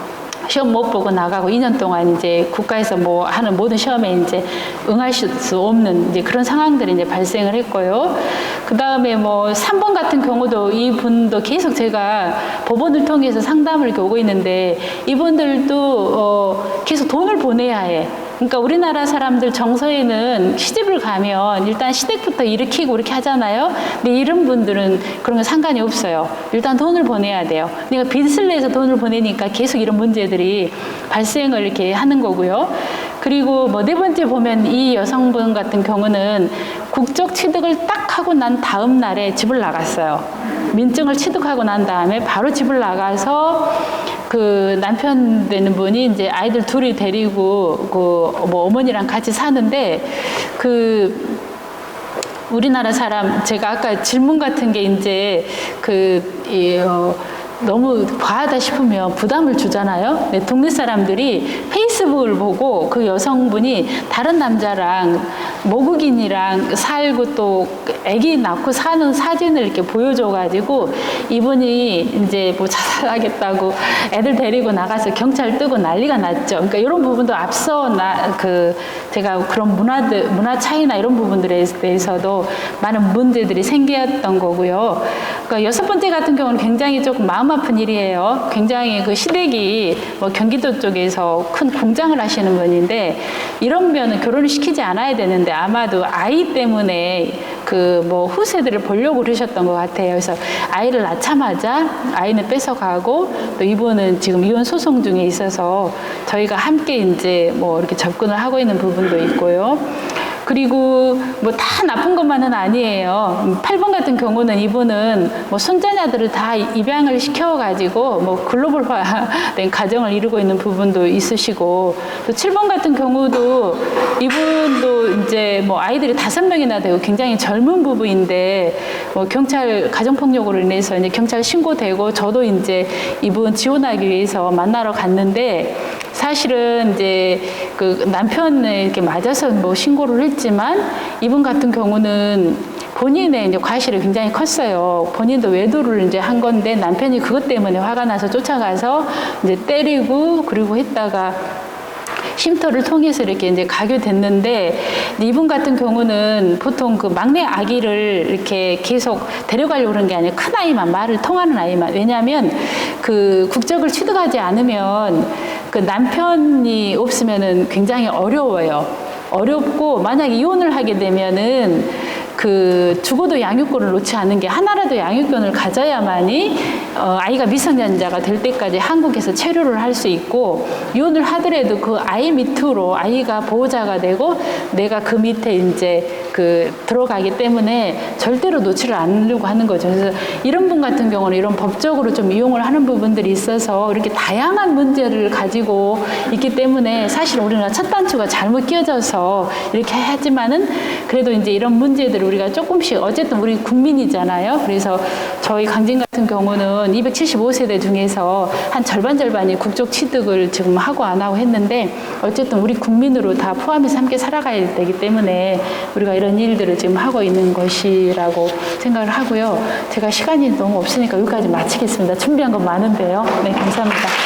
시험 못 보고 나가고 2년 동안 이제 국가에서 뭐 하는 모든 시험에 이제 응하실 수 없는 이제 그런 상황들이 이제 발생을 했고요. 그 다음에 3번 같은 경우도 이분도 계속 제가 법원을 통해서 상담을 이렇게 오고 있는데, 이분들도 계속 돈을 보내야 해. 그러니까 우리나라 사람들 정서에는 시집을 가면 일단 시댁부터 일으키고 이렇게 하잖아요. 근데 이런 분들은 그런 거 상관이 없어요. 일단 돈을 보내야 돼요. 그러니까 빚을 내서 돈을 보내니까 계속 이런 문제들이 발생을 이렇게 하는 거고요. 그리고 네 번째 보면 이 여성분 같은 경우는 국적 취득을 딱 하고 난 다음 날에 집을 나갔어요. 민증을 취득하고 난 다음에 바로 집을 나가서 그 남편 되는 분이 이제 아이들 둘이 데리고 어머니랑 같이 사는데, 우리나라 사람, 제가 아까 질문 같은 게 이제 너무 과하다 싶으면 부담을 주잖아요. 네, 동네 사람들이 페이스북을 보고 그 여성분이 다른 남자랑 모국인이랑 살고 또 아기 낳고 사는 사진을 이렇게 보여줘가지고, 이분이 이제 뭐 자살하겠다고 애들 데리고 나가서 경찰 뜨고 난리가 났죠. 그러니까 이런 부분도 앞서 제가 그런 문화 차이나 이런 부분들에 대해서도 많은 문제들이 생겼던 거고요. 그러니까 6번째 같은 경우는 굉장히 조금 마음 아픈 일이에요. 굉장히 그 시댁이 경기도 쪽에서 큰 공장을 하시는 분인데, 이러면 결혼을 시키지 않아야 되는데 아마도 아이 때문에 후세들을 보려고 그러셨던 것 같아요. 그래서 아이를 낳자마자 아이는 뺏어가고, 또 이분은 지금 이혼 소송 중에 있어서 저희가 함께 이제 이렇게 접근을 하고 있는 부분도 있고요. 그리고 뭐 다 나쁜 것만은 아니에요. 8번 같은 경우는 이분은 뭐 손자녀들을 다 입양을 시켜가지고 뭐 글로벌화된 가정을 이루고 있는 부분도 있으시고, 또 7번 같은 경우도 이분도 이제 뭐 아이들이 5명이나 되고 굉장히 젊은 부부인데 뭐 경찰 가정폭력으로 인해서 이제 경찰 신고되고, 저도 이제 이분 지원하기 위해서 만나러 갔는데, 사실은 이제 그 남편을 이렇게 맞아서 뭐 신고를 했지만, 이분 같은 경우는 본인의 이제 과실이 굉장히 컸어요. 본인도 외도를 이제 한 건데 남편이 그것 때문에 화가 나서 쫓아가서 이제 때리고 그리고 했다가 쉼터를 통해서 이렇게 이제 가게 됐는데, 이분 같은 경우는 보통 그 막내 아기를 이렇게 계속 데려가려고 그런 게 아니라 큰 아이만, 말을 통하는 아이만. 왜냐하면 그 국적을 취득하지 않으면 그 남편이 없으면은 굉장히 어려워요. 어렵고, 만약에 이혼을 하게 되면은 그 죽어도 양육권을 놓지 않는 게, 하나라도 양육권을 가져야만이 아이가 미성년자가 될 때까지 한국에서 체류를 할 수 있고, 이혼을 하더라도 그 아이 밑으로 아이가 보호자가 되고 내가 그 밑에 이제 그 들어가기 때문에 절대로 놓지를 않으려고 하는 거죠. 그래서 이런 분 같은 경우는 이런 법적으로 좀 이용을 하는 부분들이 있어서 이렇게 다양한 문제를 가지고 있기 때문에, 사실 우리나라 첫 단추가 잘못 끼워져서 이렇게 하지만은 그래도 이제 이런 문제들을 우리가 조금씩, 어쨌든 우리 국민이잖아요. 그래서 저희 강진 같은 경우는 275세대 중에서 한 절반이 국적 취득을 지금 하고 안 하고 했는데, 어쨌든 우리 국민으로 다 포함해서 함께 살아가야 되기 때문에 우리가 이런 일들을 지금 하고 있는 것이라고 생각을 하고요. 제가 시간이 너무 없으니까 여기까지 마치겠습니다. 준비한 건 많은데요. 네, 감사합니다.